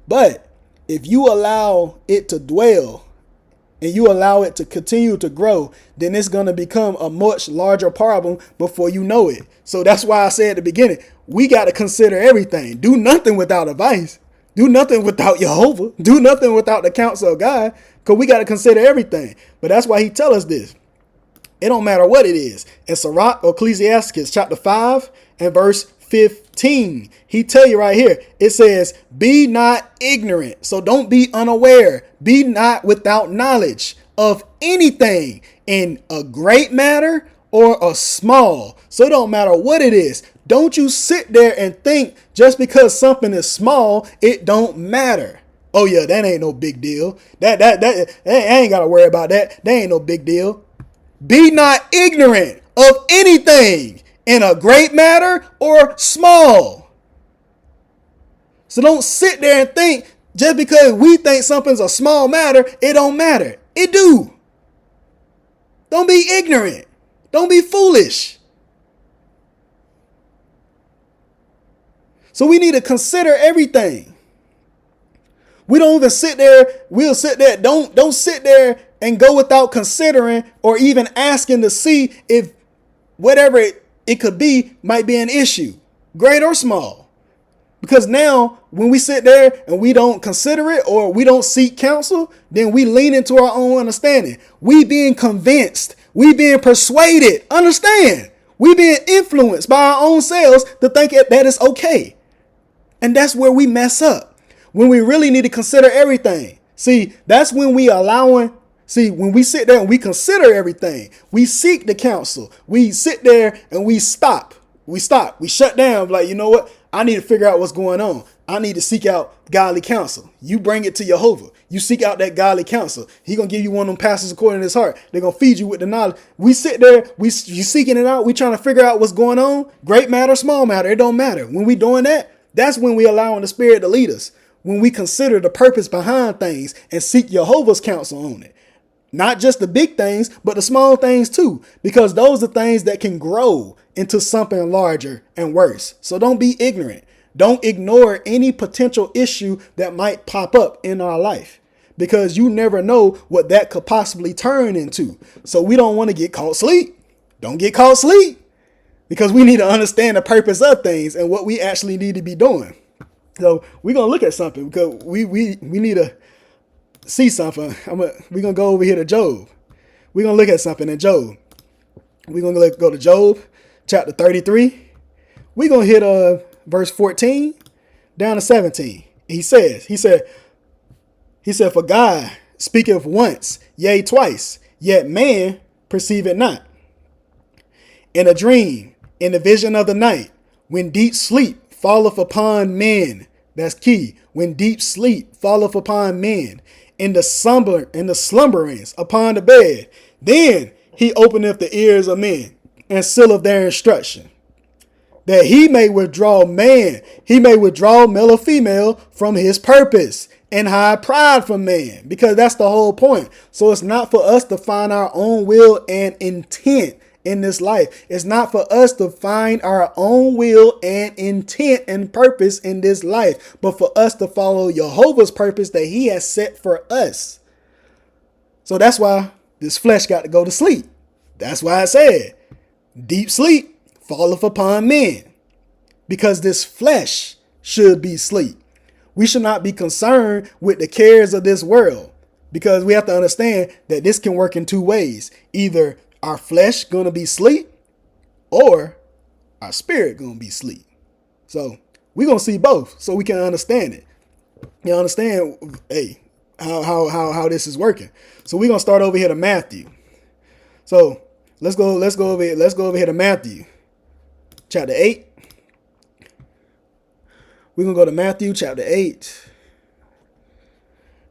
but if you allow it to dwell and you allow it to continue to grow, then it's going to become a much larger problem before you know it. So that's why I said at the beginning, we got to consider everything. Do nothing without advice. Do nothing without Jehovah. Do nothing without the counsel of God, because we got to consider everything. But that's why he tell us this. It don't matter what it is. In Sirach or Ecclesiastes chapter 5 and verse 15, he tell you right here, it says, be not ignorant. So don't be unaware. Be not without knowledge of anything in a great matter or a small. So it don't matter what it is. Don't you sit there and think just because something is small, it don't matter. Oh yeah, that ain't no big deal. That I ain't got to worry about that. That ain't no big deal. Be not ignorant of anything in a great matter or small. So don't sit there and think just because we think something's a small matter, it don't matter. It do. Don't be ignorant. Don't be foolish. So we need to consider everything. We don't even sit there. We'll sit there. Don't sit there and go without considering or even asking to see if whatever it could be might be an issue, great or small. Because now when we sit there and we don't consider it or we don't seek counsel, then we lean into our own understanding. We being convinced. We being persuaded. Understand? We being influenced by our own selves to think that it's okay. And that's where we mess up. When we really need to consider everything. See, that's when when we sit there and we consider everything, we seek the counsel, we sit there and we stop. We shut down. Like, you know what? I need to figure out what's going on. I need to seek out godly counsel. You bring it to Jehovah. You seek out that godly counsel. He going to give you one of them pastors according to his heart. They're going to feed you with the knowledge. We sit there, you seeking it out. We trying to figure out what's going on. Great matter, small matter. It don't matter. When we doing that, that's when we allowing the Spirit to lead us. When we consider the purpose behind things and seek Jehovah's counsel on it. Not just the big things, but the small things too. Because those are things that can grow into something larger and worse. So don't be ignorant. Don't ignore any potential issue that might pop up in our life. Because you never know what that could possibly turn into. So we don't want to get caught asleep. Don't get caught asleep. Because we need to understand the purpose of things and what we actually need to be doing. So we're going to look at something because we need to see something. We're going to go over here to Job. We're going to look at something in Job. We're going to go to Job chapter 33. We're going to hit verse 14 down to 17. He said, for God speaketh once, yea, twice, yet man perceive it not. in a dream, in the vision of the night, when deep sleep falleth upon men. That's key. When deep sleep falleth upon men, in the slumberings upon the bed, then he openeth the ears of men, and sealeth their instruction, that he may withdraw male or female from his purpose, and hide pride from man, because that's the whole point. So it's not for us to find our own will and intent in this life. It's not for us to find our own will and intent and purpose in this life, but for us to follow Jehovah's purpose that he has set for us. So that's why this flesh got to go to sleep. That's why I said, deep sleep falleth upon men, because this flesh should be asleep. We should not be concerned with the cares of this world, because we have to understand that this can work in two ways. Either our flesh going to be asleep, or our spirit going to be asleep. So we're going to see both so we can understand it. You understand, hey, how this is working. So we're going to start over here to Matthew. So let's go over here to Matthew chapter 8. We're going to go to Matthew chapter 8.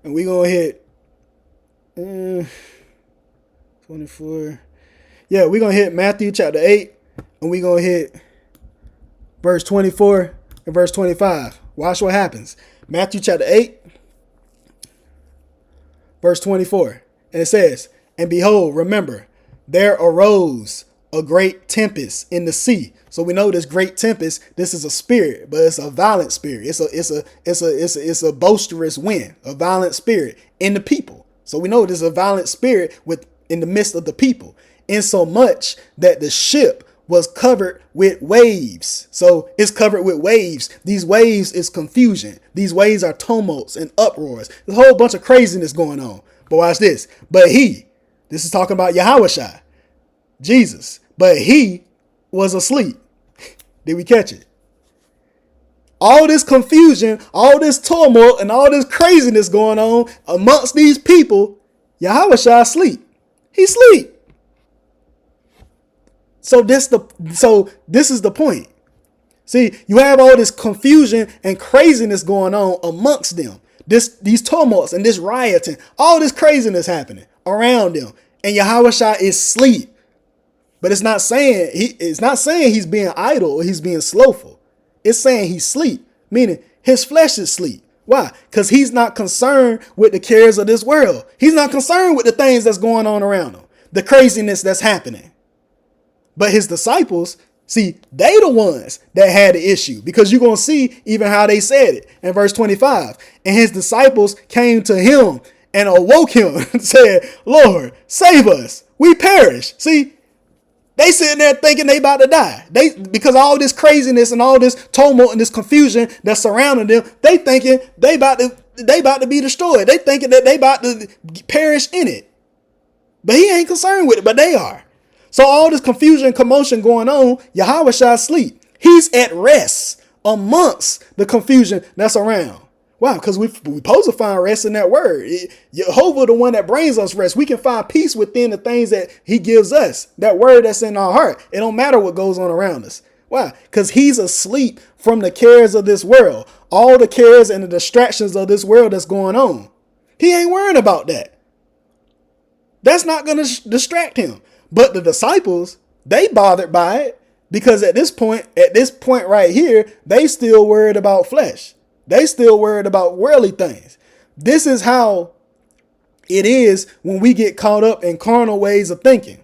And we're going to hit 24. Yeah, we're going to hit Matthew chapter 8. And we're going to hit verse 24 and verse 25. Watch what happens. Matthew chapter 8, verse 24. And it says, and behold, remember, there arose a great tempest in the sea. So we know this great tempest, this is a spirit, but it's a violent spirit. It's a boisterous wind, a violent spirit in the people. So we know there's a violent spirit in the midst of the people, insomuch that the ship was covered with waves. So it's covered with waves. These waves is confusion. These waves are tumults and uproars. There's a whole bunch of craziness going on. But watch this. But this is talking about Yahushua, Jesus. But he was asleep. Did we catch it? All this confusion, all this turmoil, and all this craziness going on amongst these people, Yahushua asleep. He sleep. So this is the point. See, you have all this confusion and craziness going on amongst them. These tumults and this rioting, all this craziness happening around them, and Yahushua is asleep. But it's not saying he's being idle or he's being slothful. It's saying he's asleep, meaning his flesh is asleep. Why? Because he's not concerned with the cares of this world. He's not concerned with the things that's going on around him, the craziness that's happening. But his disciples, see, they the ones that had the issue, because you're going to see even how they said it in verse 25. And his disciples came to him and awoke him and said, Lord, save us. We perish. See, they sitting there thinking they about to die. Because all this craziness and all this tumult and this confusion that's surrounding them, they thinking they about to be destroyed. They thinking that they about to perish in it. But he ain't concerned with it, but they are. So all this confusion and commotion going on, Yahushua asleep. He's at rest amongst the confusion that's around. Why? Because we supposed to find rest in that word. Jehovah, the one that brings us rest. We can find peace within the things that he gives us. That word that's in our heart. It don't matter what goes on around us. Why? Because he's asleep from the cares of this world. All the cares and the distractions of this world that's going on. He ain't worrying about that. That's not going to distract him. But the disciples, they bothered by it, because at this point right here, they still worried about flesh. They still worried about worldly things. This is how it is when we get caught up in carnal ways of thinking.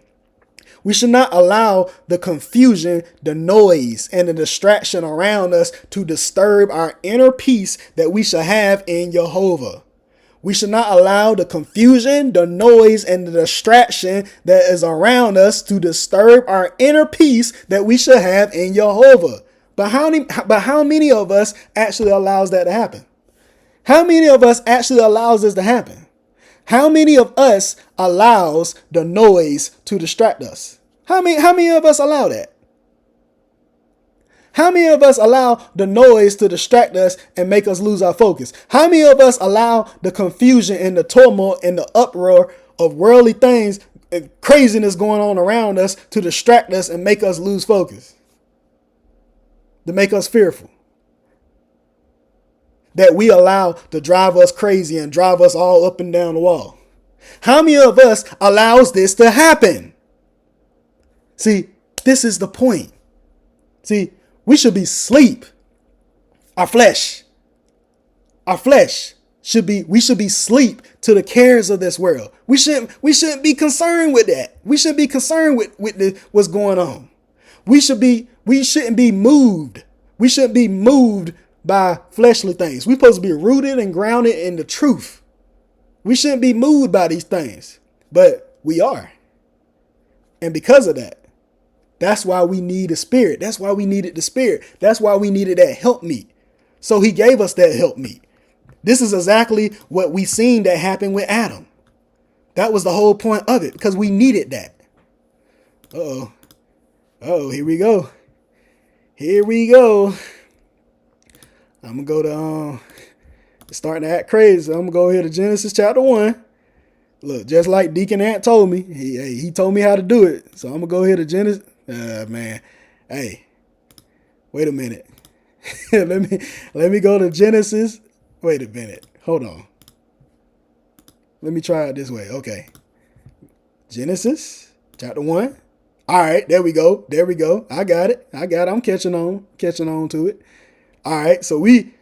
We should not allow the confusion, the noise, and the distraction around us to disturb our inner peace that we shall have in Jehovah. We should not allow the confusion, the noise, and the distraction that is around us to disturb our inner peace that we should have in Jehovah. But how many of us actually allows that to happen? How many of us actually allows this to happen? How many of us allows the noise to distract us? How many of us allow that? How many of us allow the noise to distract us and make us lose our focus? How many of us allow the confusion and the turmoil and the uproar of worldly things craziness going on around us to distract us and make us lose focus, to make us fearful, that we allow to drive us crazy and drive us all up and down the wall. How many of us allows this to happen? See, this is the point. See, we should be asleep. We should be asleep to the cares of this world. We shouldn't be concerned with that. We shouldn't be concerned with what's going on. We shouldn't be moved. We shouldn't be moved by fleshly things. We're supposed to be rooted and grounded in the truth. We shouldn't be moved by these things, but we are. And because of that, that's why we need a spirit. That's why we needed the spirit. That's why we needed that helpmeet. So he gave us that helpmeet. This is exactly what we seen that happened with Adam. That was the whole point of it, because we needed that. Oh, here we go. I'm going to go to, it's starting to act crazy. I'm going to go here to Genesis chapter 1. Look, just like Deacon Ant told me, he told me how to do it. So I'm going to go here to Genesis. Man, hey, wait a minute. let me go to Genesis. Wait a minute. Hold on. Let me try it this way. Okay. Genesis chapter 1. All right, there we go. I got it. I'm catching on to it. All right, so we're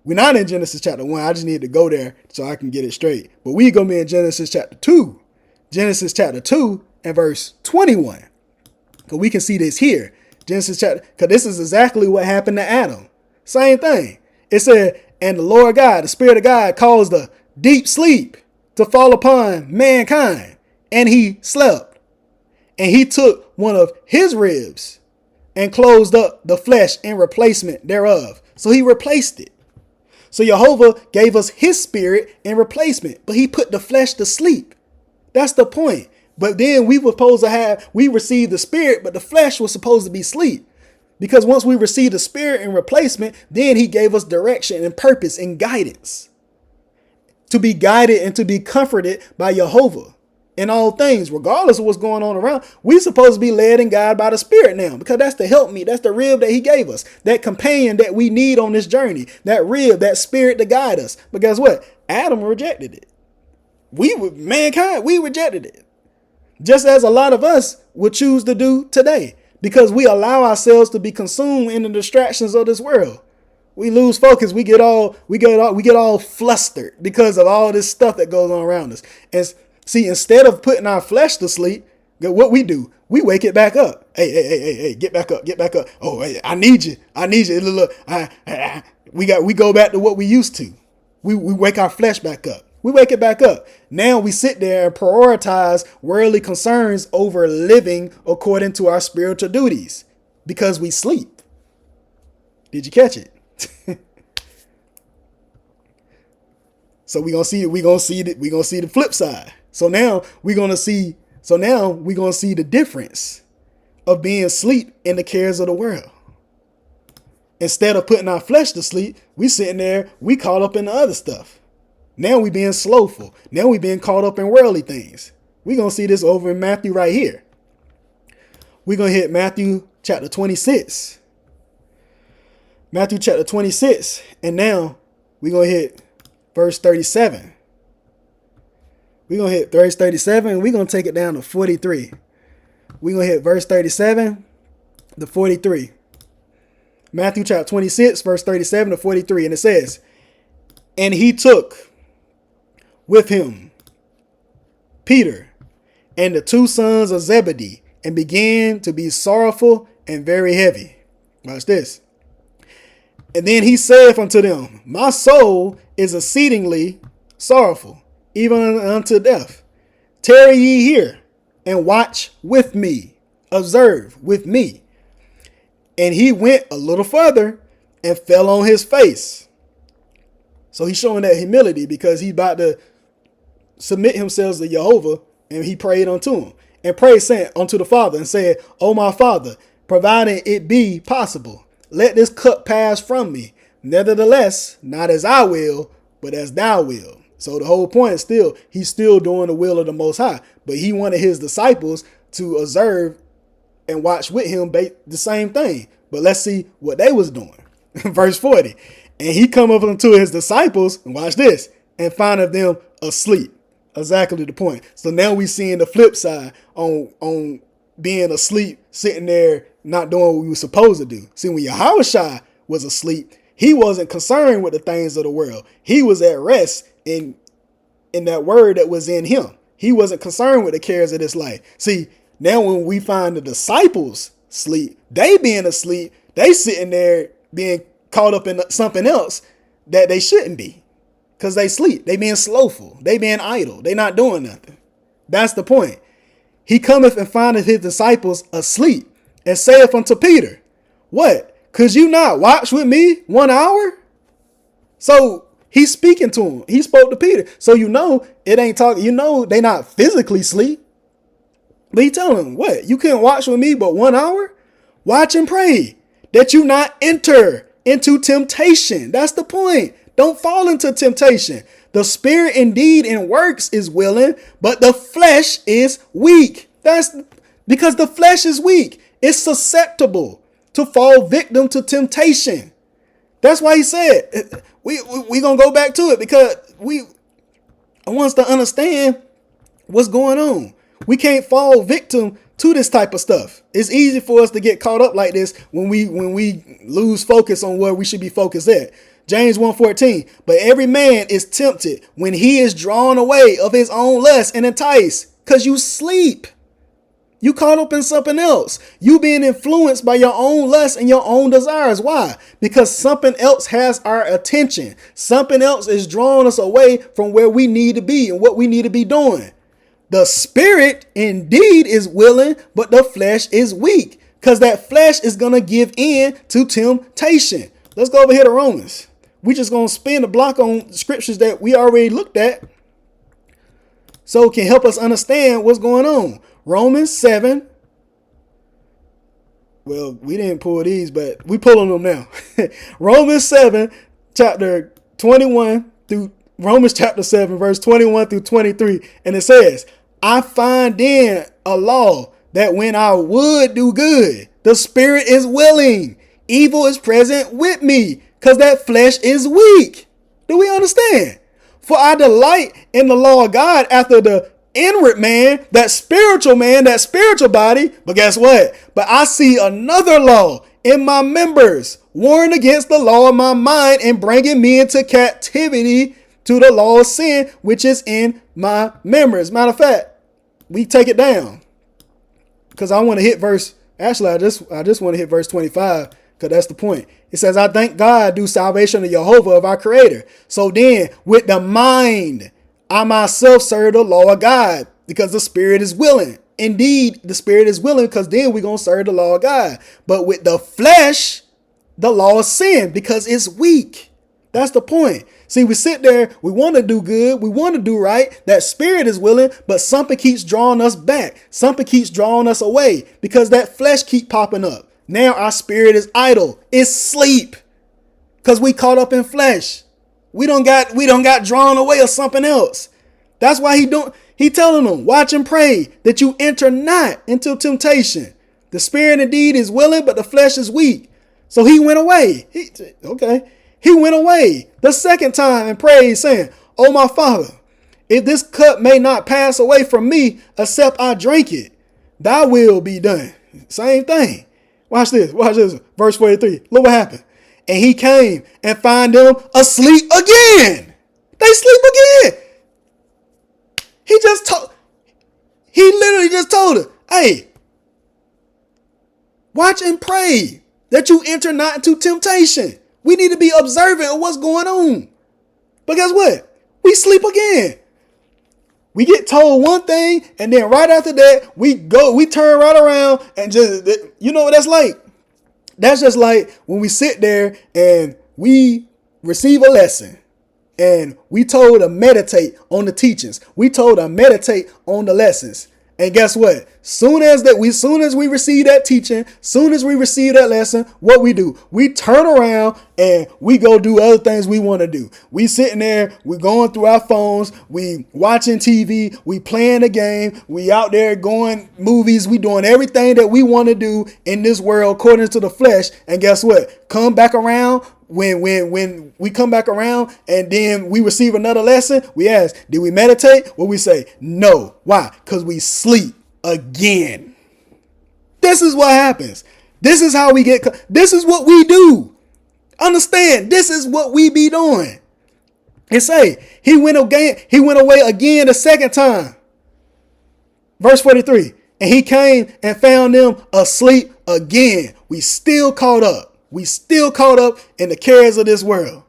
not in Genesis chapter 1. I just need to go there so I can get it straight. But we going to be in Genesis chapter 2. Genesis chapter 2 and verse 21. Because we can see this here. Genesis chapter, because this is exactly what happened to Adam. Same thing. It said, and the Lord God, the Spirit of God, caused a deep sleep to fall upon mankind. And he slept. And he took one of his ribs and closed up the flesh in replacement thereof. So he replaced it. So Jehovah gave us his spirit in replacement, but he put the flesh to sleep. That's the point. But then we received the spirit, but the flesh was supposed to be asleep. Because once we received the spirit in replacement, then he gave us direction and purpose and guidance. To be guided and to be comforted by Jehovah in all things, regardless of what's going on around. We're supposed to be led and guided by the spirit now, because that's the helpmeet. That's the rib that he gave us, that companion that we need on this journey, that rib, that spirit to guide us. But guess what? Adam rejected it. Mankind, we rejected it. Just as a lot of us would choose to do today, because we allow ourselves to be consumed in the distractions of this world. We lose focus. We get all flustered because of all this stuff that goes on around us. And see, instead of putting our flesh to sleep, what we do, we wake it back up. Hey, get back up. Oh, hey, I need you. Look, we go back to what we used to. We wake our flesh back up. We wake it back up. Now we sit there and prioritize worldly concerns over living according to our spiritual duties because we sleep. Did you catch it? So we're gonna see the flip side. So now we're gonna see the difference of being asleep in the cares of the world. Instead of putting our flesh to sleep, we sitting there, we caught up in the other stuff. Now we being slowful. Now we being caught up in worldly things. We're going to see this over in Matthew right here. We're going to hit Matthew chapter 26. Matthew chapter 26. And now we're going to hit verse 37. We're going to hit verse 37 and we're going to take it down to 43. We're going to hit verse 37 to 43. Matthew chapter 26, verse 37 to 43. And it says, and he took with him Peter and the two sons of Zebedee and began to be sorrowful and very heavy. Watch this. And then he saith unto them, my soul is exceedingly sorrowful, even unto death. Tarry ye here and watch with me. Observe with me. And he went a little further and fell on his face. So he's showing that humility because he's about to submit himself to Jehovah, and he prayed unto him and prayed saying unto the Father and said, O my Father, providing it be possible, let this cup pass from me. Nevertheless, not as I will, but as thou wilt. So the whole point is still, he's still doing the will of the Most High. But he wanted his disciples to observe and watch with him the same thing. But let's see what they was doing. Verse 40. And he come up unto his disciples, and watch this, and findeth them asleep. Exactly the point. So now we seeing the flip side on being asleep, sitting there, not doing what we were supposed to do. See, when Yahushua was asleep, he wasn't concerned with the things of the world. He was at rest in that word that was in him. He wasn't concerned with the cares of this life. See, now when we find the disciples sleep, they being asleep, they sitting there being caught up in something else that they shouldn't be. Because they sleep. They being slowful. They being idle. They not doing nothing. That's the point. He cometh and findeth his disciples asleep, and saith unto Peter, what? Could you not watch with me 1 hour? So he's speaking to him. He spoke to Peter. So it ain't talking. They not physically asleep. But he telling him, what? You couldn't watch with me but 1 hour? Watch and pray that you not enter into temptation. That's the point. Don't fall into temptation. The spirit indeed in works is willing, but the flesh is weak. That's because the flesh is weak. It's susceptible to fall victim to temptation. That's why he said, we going to go back to it because I want us to understand what's going on. We can't fall victim to this type of stuff. It's easy for us to get caught up like this when we lose focus on where we should be focused at. James 1:14, but every man is tempted when he is drawn away of his own lust and enticed, because you sleep. You caught up in something else. You being influenced by your own lust and your own desires. Why? Because something else has our attention. Something else is drawing us away from where we need to be and what we need to be doing. The spirit indeed is willing, but the flesh is weak, because that flesh is going to give in to temptation. Let's go over here to Romans. We just going to spin the block on scriptures that we already looked at, so it can help us understand what's going on. Romans 7. Well, we didn't pull these, but we pulling them now. Romans 7, chapter 21 through Romans chapter 7, verse 21 through 23. And it says, I find then a law that when I would do good, the spirit is willing. Evil is present with me, because that flesh is weak. Do we understand? For I delight in the law of God after the inward man, that spiritual body. But guess what? But I see another law in my members, warring against the law of my mind and bringing me into captivity to the law of sin, which is in my members. Matter of fact, we take it down because I want to hit verse. Actually, I just want to hit verse 25 because that's the point. It says, I thank God do salvation of Jehovah of our creator. So then with the mind, I myself serve the law of God because the spirit is willing. Indeed, the spirit is willing because then we're going to serve the law of God. But with the flesh, the law of sin because it's weak. That's the point. See, we sit there, we want to do good, we want to do right. That spirit is willing, but something keeps drawing us back. Something keeps drawing us away because that flesh keep popping up. Now our spirit is idle. It's sleep because we caught up in flesh. We don't got drawn away or something else. That's why he telling them, watch and pray that you enter not into temptation. The spirit indeed is willing, but the flesh is weak. So he went away. He went away the second time and prayed, saying, Oh, my Father, if this cup may not pass away from me, except I drink it, thy will be done. Same thing. Watch this. Verse 43. Look what happened. And he came and found them asleep again. They sleep again. He literally just told her, hey, watch and pray that you enter not into temptation. We need to be observant of what's going on. But guess what? We sleep again. We get told one thing, and then right after that, we turn right around and just, you know what that's like? That's just like when we sit there and we receive a lesson and we told to meditate on the teachings. We told to meditate on the lessons. And guess what? Soon as we receive that teaching, soon as we receive that lesson, what we do? We turn around and we go do other things we want to do. We sitting there, we going through our phones, we watching TV, we playing a game, we out there going movies, we doing everything that we want to do in this world according to the flesh. And guess what? Come back around. When we come back around and then we receive another lesson, we ask, did we meditate? Well, we say, no. Why? Because we sleep again. This is what happens. This is how we get, this is what we do. Understand, this is what we be doing. And say, he went away again the second time. Verse 43, and he came and found them asleep again. We still caught up. We still caught up in the cares of this world.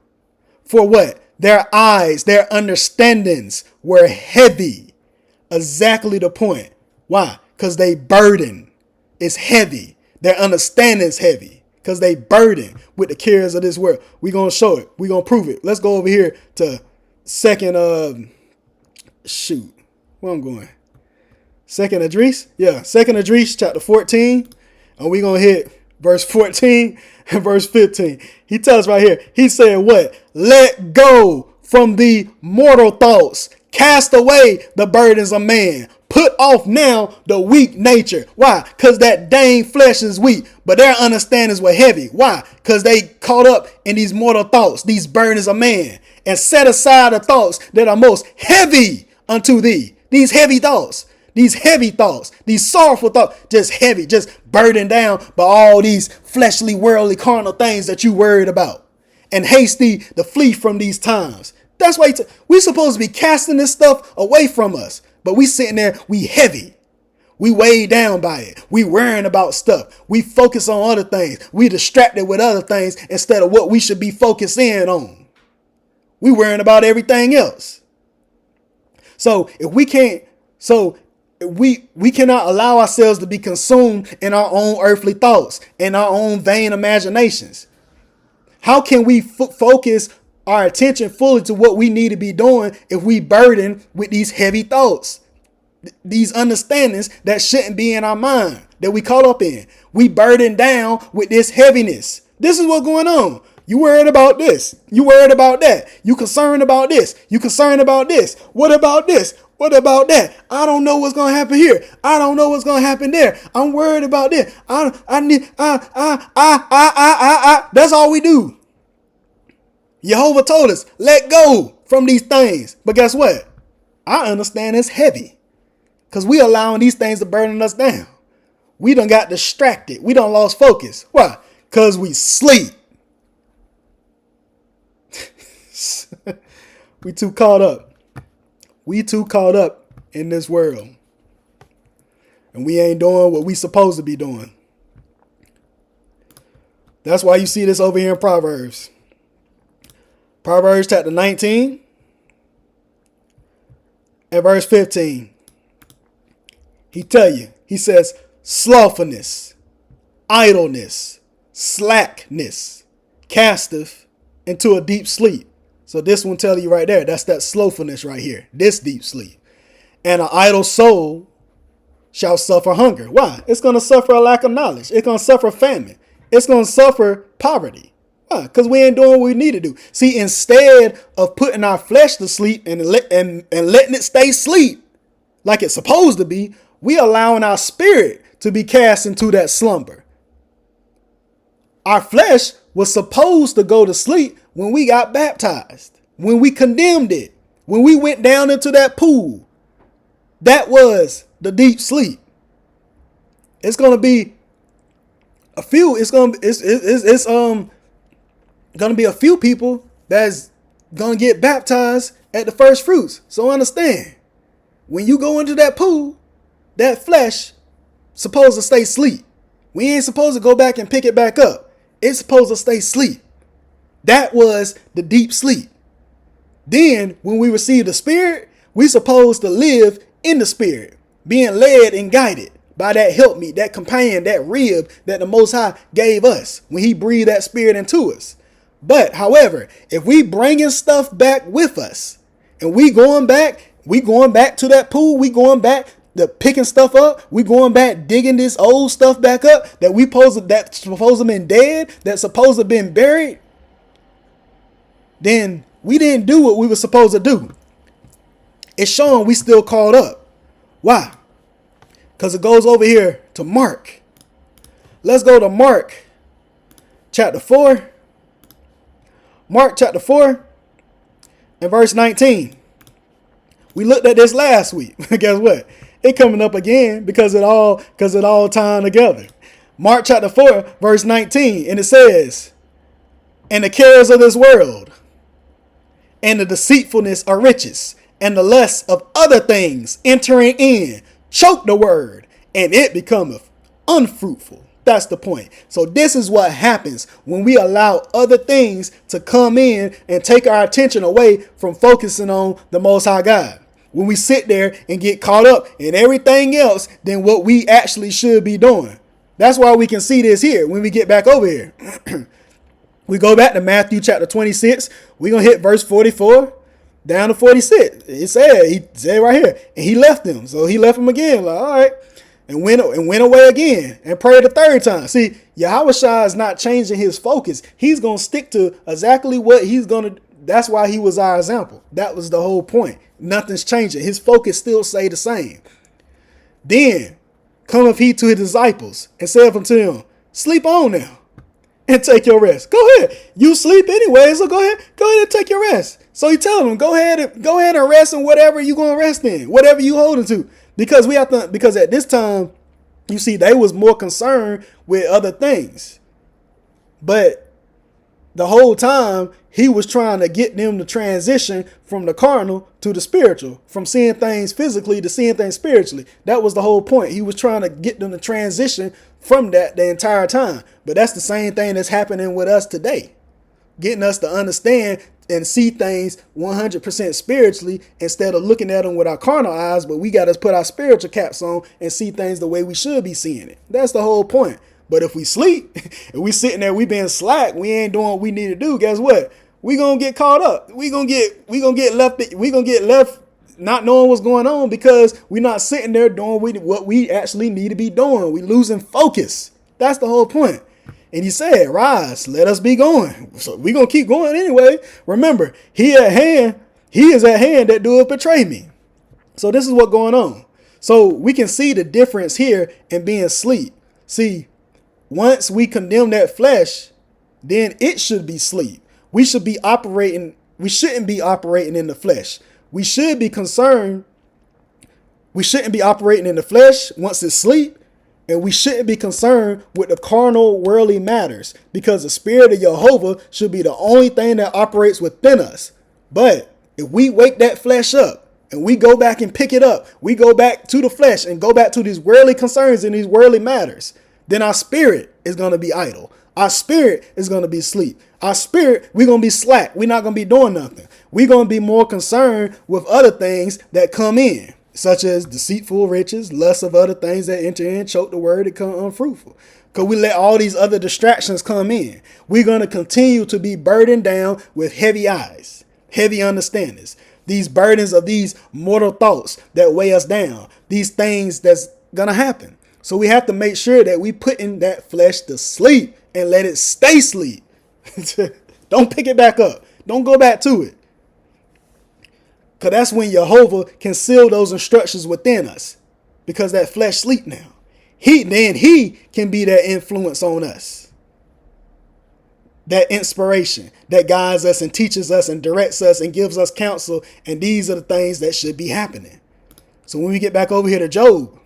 For what? Their eyes, their understandings were heavy. Exactly the point. Why? Because they burden. It's heavy. Their understanding is heavy. Because they burden with the cares of this world. We're going to show it. We're going to prove it. Let's go over here to second, where I'm going? Second Esdras? Yeah, second Esdras, chapter 14. And we're going to hit verse 14 and verse 15. He tells right here, he said what? Let go from the mortal thoughts. Cast away the burdens of man. Put off now the weak nature. Why? Because that dang flesh is weak, but their understandings were heavy. Why? Because they caught up in these mortal thoughts, these burdens of man, and set aside the thoughts that are most heavy unto thee. These heavy thoughts. These heavy thoughts, these sorrowful thoughts, just heavy, just burdened down by all these fleshly, worldly, carnal things that you worried about. And hasty to flee from these times. That's why we're supposed to be casting this stuff away from us. But we sitting there, we heavy. We weighed down by it. We worrying about stuff. We focus on other things. We distracted with other things instead of what we should be focusing on. We worrying about everything else. So if we can't, we cannot allow ourselves to be consumed in our own earthly thoughts and our own vain imaginations. How can we focus our attention fully to what we need to be doing if we burden with these heavy thoughts, these understandings that shouldn't be in our mind, that we caught up in? We burden down with this heaviness. This is what's going on. You worried about this. You worried about that. You concerned about this. You concerned about this. What about this? What about that? I don't know what's going to happen here. I don't know what's going to happen there. I'm worried about this. That's all we do. Jehovah told us, let go from these things. But guess what? I understand it's heavy because we allowing these things to burden us down. We done got distracted. We done lost focus. Why? Because we sleep. We too caught up. We too caught up in this world. And we ain't doing what we supposed to be doing. That's why you see this over here in Proverbs. Proverbs chapter 19 and verse 15. He says, slothfulness, idleness, slackness, casteth into a deep sleep. So this one tell you right there, that's that slothfulness right here, this deep sleep. And an idle soul shall suffer hunger. Why? It's going to suffer a lack of knowledge. It's going to suffer famine. It's going to suffer poverty. Why? Because we ain't doing what we need to do. See, instead of putting our flesh to sleep and letting it stay asleep like it's supposed to be, we allowing our spirit to be cast into that slumber. Our flesh was supposed to go to sleep when we got baptized, when we condemned it, when we went down into that pool. That was the deep sleep. It's going to be a few, it's going to be a few people that's going to get baptized at the first fruits. So understand, when you go into that pool, that flesh supposed to stay asleep. We ain't supposed to go back and pick it back up. It's supposed to stay asleep. That was the deep sleep. Then when we receive the Spirit, we supposed to live in the Spirit, being led and guided by that helpmeet, that companion, that rib that the Most High gave us when he breathed that Spirit into us. But however, if we bringing stuff back with us and we going back to that pool, we going back the picking stuff up, we going back digging this old stuff back up that that's supposed to been dead, that's supposed to have been buried, then we didn't do what we were supposed to do. It's showing we still caught up. Why? Because it goes over here to Mark. Let's go to Mark chapter 4. Mark chapter 4 and verse 19. We looked at this last week. Guess what? It coming up again because it all tying together. Mark chapter 4 verse 19, and it says, "And the cares of this world, and the deceitfulness of riches, and the lust of other things entering in, choke the word, and it becometh unfruitful." That's the point. So this is what happens when we allow other things to come in and take our attention away from focusing on the Most High God. When we sit there and get caught up in everything else than what we actually should be doing. That's why we can see this here when we get back over here. We go back to Matthew chapter 26. We're going to hit verse 44 down to 46. He said right here, and he left them. So he left them again. Like, all right. And went away again and prayed the third time. See, Yahushua is not changing his focus. He's going to stick to exactly what he's going to. That's why he was our example. That was the whole point. Nothing's changing. His focus still stay the same. Then cometh he to his disciples and saith unto them, "Sleep on now and take your rest." Go ahead. You sleep anyway, so go ahead and take your rest. So he telling them, go ahead and rest in whatever you're going to rest in, whatever you holding to. Because at this time, you see, they was more concerned with other things. But the whole time, he was trying to get them to transition from the carnal to the spiritual, from seeing things physically to seeing things spiritually. That was the whole point. He was trying to get them to transition from that the entire time. But that's the same thing that's happening with us today. Getting us to understand and see things 100% spiritually instead of looking at them with our carnal eyes. But we got to put our spiritual caps on and see things the way we should be seeing it. That's the whole point. But if we sleep, if we sitting there, we being slack, we ain't doing what we need to do, guess what? We gonna get caught up. We gonna get left not knowing what's going on because we're not sitting there doing what we actually need to be doing. We losing focus. That's the whole point. And he said, "Rise, let us be going." So we're gonna keep going anyway. Remember, he is at hand that doeth betray me. So this is what's going on. So we can see the difference here in being asleep. See, once we condemn that flesh, then it should be sleep. We shouldn't be operating in the flesh. We should be concerned. We shouldn't be operating in the flesh once it's sleep. And we shouldn't be concerned with the carnal worldly matters because the Spirit of Jehovah should be the only thing that operates within us. But if we wake that flesh up and we go back and pick it up, we go back to the flesh and go back to these worldly concerns and these worldly matters, then our spirit is going to be idle. Our spirit is going to be asleep. Our spirit, we're going to be slack. We're not going to be doing nothing. We're going to be more concerned with other things that come in, such as deceitful riches, lust of other things that enter in, choke the word, and come unfruitful. Because we let all these other distractions come in. We're going to continue to be burdened down with heavy eyes, heavy understandings, these burdens of these mortal thoughts that weigh us down, these things that's going to happen. So we have to make sure that we put in that flesh to sleep and let it stay asleep. Don't pick it back up. Don't go back to it. Because that's when Jehovah can seal those instructions within us. Because that flesh sleep now. He can be that influence on us. That inspiration that guides us and teaches us and directs us and gives us counsel. And these are the things that should be happening. So when we get back over here to Job,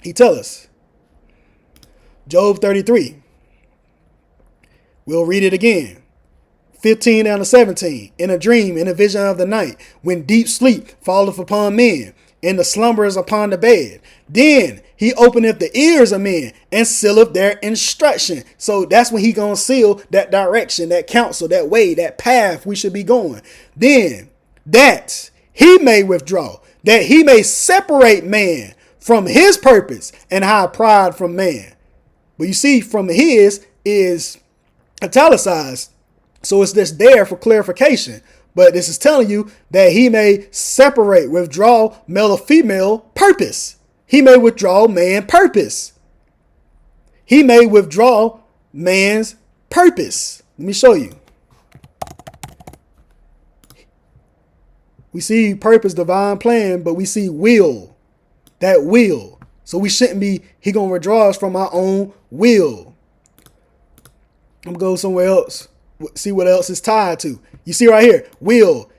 he tells us. Job 33. We'll read it again. 15 down to 17. In a dream, in a vision of the night, when deep sleep falleth upon men, and the slumber is upon the bed, then he openeth the ears of men and sealeth their instruction. So that's when he gonna seal that direction, that counsel, that way, that path we should be going. Then that he may withdraw, that he may separate man from his purpose and hide pride from man. But you see, from his is italicized. So it's just there for clarification. But this is telling you that he may separate, withdraw male or female purpose. He may withdraw man purpose. He may withdraw man's purpose. Let me show you. We see purpose, divine plan, but we see will. That will. So we shouldn't be, he going to withdraw us from our own will. I'm going to go somewhere else. See what else is tied to. You see right here, will.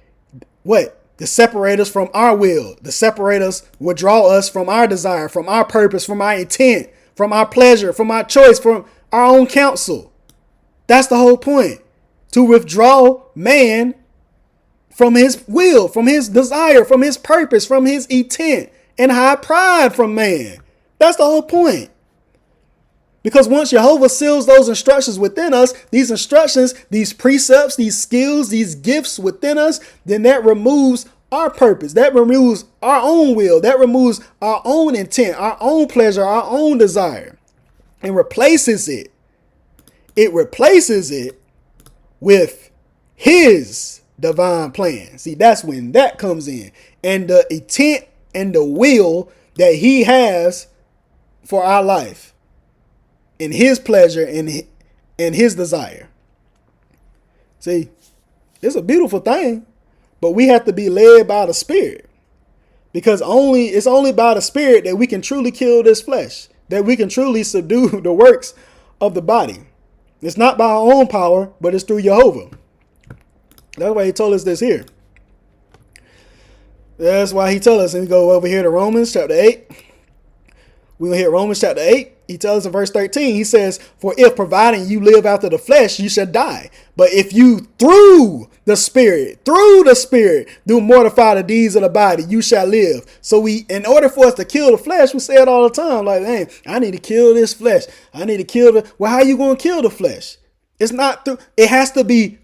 What? To separate us from our will. To separate us, withdraw us from our desire, from our purpose, from our intent, from our pleasure, from our choice, from our own counsel. That's the whole point. To withdraw man from his will, from his desire, from his purpose, from his intent, and hide pride from man. That's the whole point. Because once Jehovah seals those instructions within us, these instructions, these precepts, these skills, these gifts within us, then that removes our purpose. That removes our own will. That removes our own intent, our own pleasure, our own desire, and replaces it. It replaces it with his divine plan. See, that's when that comes in. And the intent and the will that he has for our life. In his pleasure and his desire. See, it's a beautiful thing, but we have to be led by the Spirit, because it's only by the Spirit that we can truly kill this flesh, that we can truly subdue the works of the body. It's not by our own power, but it's through Jehovah. That's why he told us this here. That's why he told us, and we go over here to Romans chapter 8. We're going to hit Romans chapter 8. He tells us in verse 13, he says, for if providing you live after the flesh, you shall die. But if you through the Spirit, do mortify the deeds of the body, you shall live. So in order for us to kill the flesh, we say it all the time, like, man, I need to kill this flesh. I need to kill well, how are you going to kill the flesh? It's not through, it has to be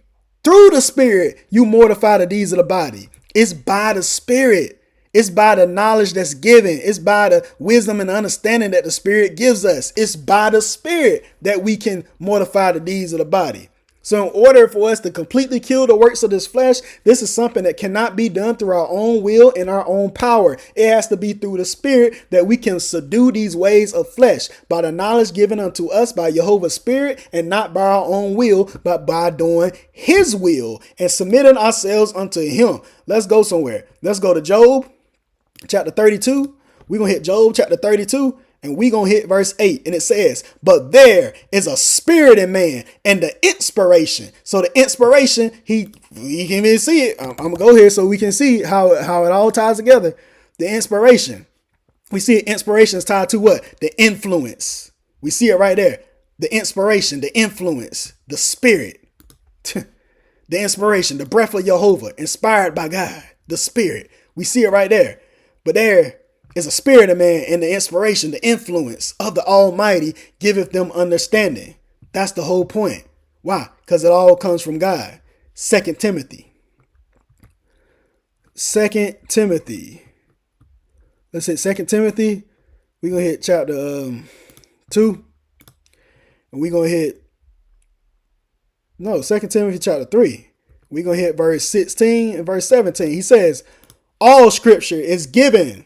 through the Spirit. You mortify the deeds of the body. It's by the Spirit. It's by the knowledge that's given. It's by the wisdom and understanding that the Spirit gives us. It's by the Spirit that we can mortify the deeds of the body. So in order for us to completely kill the works of this flesh, this is something that cannot be done through our own will and our own power. It has to be through the Spirit that we can subdue these ways of flesh by the knowledge given unto us by Jehovah's Spirit, and not by our own will, but by doing his will and submitting ourselves unto him. Let's go somewhere. Let's go to Job. Chapter 32, we're going to hit Job chapter 32, and we're going to hit verse 8. And it says, but there is a spirit in man, and the inspiration. So the inspiration, he can even see it. I'm going to go here so we can see how it all ties together. The inspiration. We see inspiration is tied to what? The influence. We see it right there. The inspiration, the influence, the spirit. The inspiration, the breath of Jehovah, inspired by God, the Spirit. We see it right there. But there is a spirit of man, and the inspiration, the influence of the Almighty giveth them understanding. That's the whole point. Why? Because it all comes from God. 2 Timothy. 2 Timothy. Let's hit 2 Timothy. We're going to hit chapter 2. And we're going to hit, 2 Timothy chapter 3. We're going to hit verse 16 and verse 17. He says, all scripture is given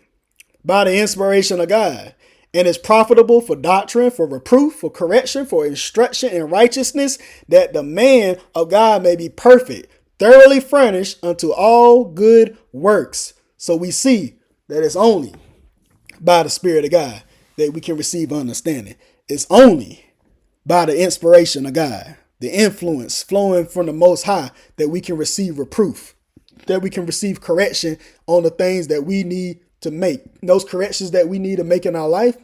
by the inspiration of God, and is profitable for doctrine, for reproof, for correction, for instruction in righteousness, that the man of God may be perfect, thoroughly furnished unto all good works. So we see that it's only by the Spirit of God that we can receive understanding. It's only by the inspiration of God, the influence flowing from the Most High, that we can receive reproof, that we can receive correction on the things that we need to make. Those corrections that we need to make in our life.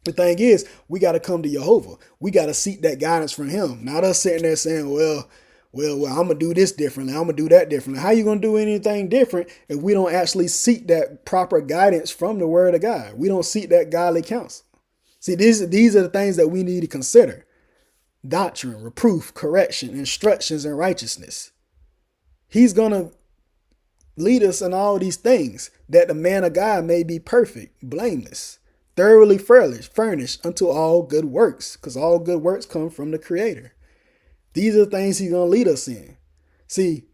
The thing is, we got to come to Jehovah. We got to seek that guidance from him. Not us sitting there saying, well, I'm going to do this differently. I'm going to do that differently. How are you going to do anything different if we don't actually seek that proper guidance from the word of God? We don't seek that godly counsel. See, these are the things that we need to consider. Doctrine, reproof, correction, instructions, and righteousness. He's going to lead us in all these things, that the man of God may be perfect, blameless, thoroughly furnished unto all good works, because all good works come from the Creator. These are the things he's going to lead us in. See,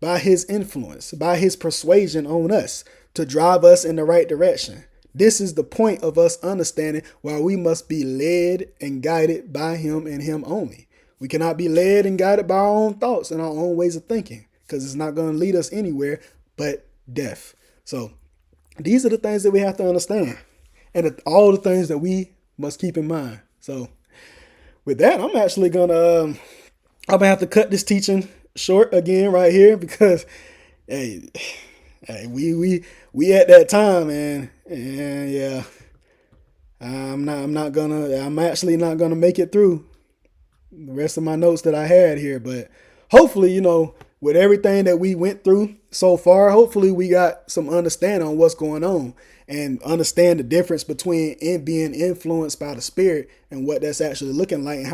by his influence, by his persuasion on us to drive us in the right direction. This is the point of us understanding why we must be led and guided by him and him only. We cannot be led and guided by our own thoughts and our own ways of thinking, because it's not going to lead us anywhere but death. So these are the things that we have to understand, and all the things that we must keep in mind. So with that, I'm actually gonna have to cut this teaching short again right here, because hey, we at that time, man, and yeah, I'm actually not gonna make it through the rest of my notes that I had here, but hopefully, with everything that we went through so far, hopefully we got some understanding on what's going on and understand the difference between being influenced by the Spirit and what that's actually looking like, and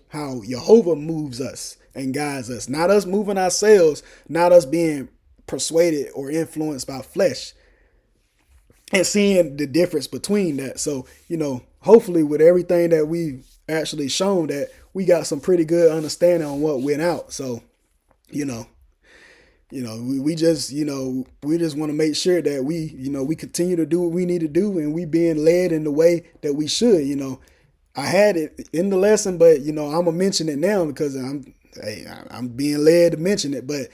how Jehovah moves us and guides us. Not us moving ourselves, not us being persuaded or influenced by flesh, and seeing the difference between that. So, hopefully with everything that we've actually shown, that we got some pretty good understanding on what went out. So, we just want to make sure that we continue to do what we need to do, and we being led in the way that we should. I had it in the lesson, but I'm gonna mention it now because I'm being led to mention it. But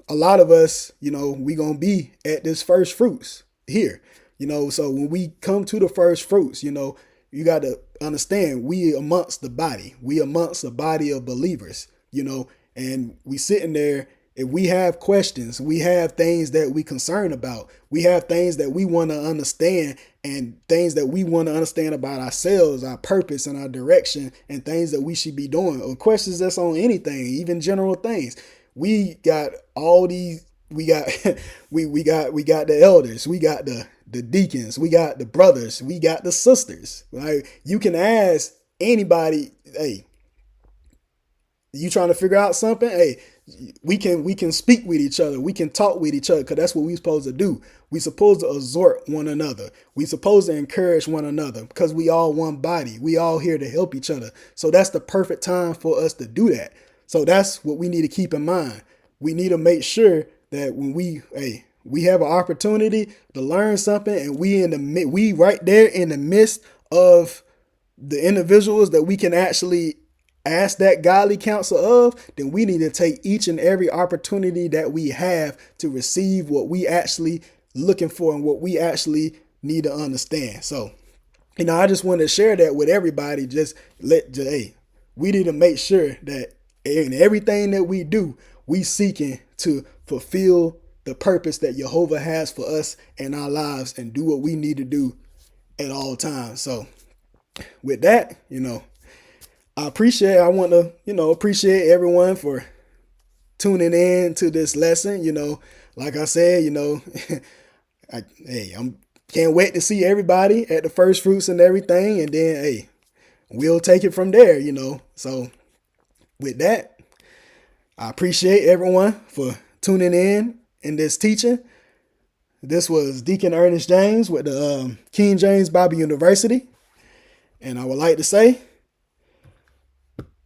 a lot of us, we gonna be at this first fruits here. So when we come to the first fruits, you got to understand, we amongst the body of believers, and we sitting there. If we have questions, we have things that we concerned about, we have things that we want to understand, and things that we want to understand about ourselves, our purpose and our direction, and things that we should be doing, or questions that's on anything, even general things. We got all these, we got the elders, we got the deacons, we got the brothers, we got the sisters. Right? You can ask anybody, hey, you trying to figure out something? Hey, we can speak with each other. We can talk with each other, because that's what we're supposed to do. We supposed to exhort one another. We supposed to encourage one another, because we all one body. We all here to help each other. So that's the perfect time for us to do that. So that's what we need to keep in mind. We need to make sure that when we have an opportunity to learn something, and we right there in the midst of the individuals that we can actually ask that godly counsel of, then we need to take each and every opportunity that we have to receive what we actually looking for and what we actually need to understand. So, I just want to share that with everybody. We need to make sure that in everything that we do, we seeking to fulfill the purpose that Jehovah has for us in our lives, and do what we need to do at all times. So with that, I want to, appreciate everyone for tuning in to this lesson. Like I said, I'm can't wait to see everybody at the first fruits and everything. And then, we'll take it from there, So with that, I appreciate everyone for tuning in this teaching. This was Deacon Ernest James with the King James Bible University. And I would like to say,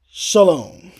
Shalom.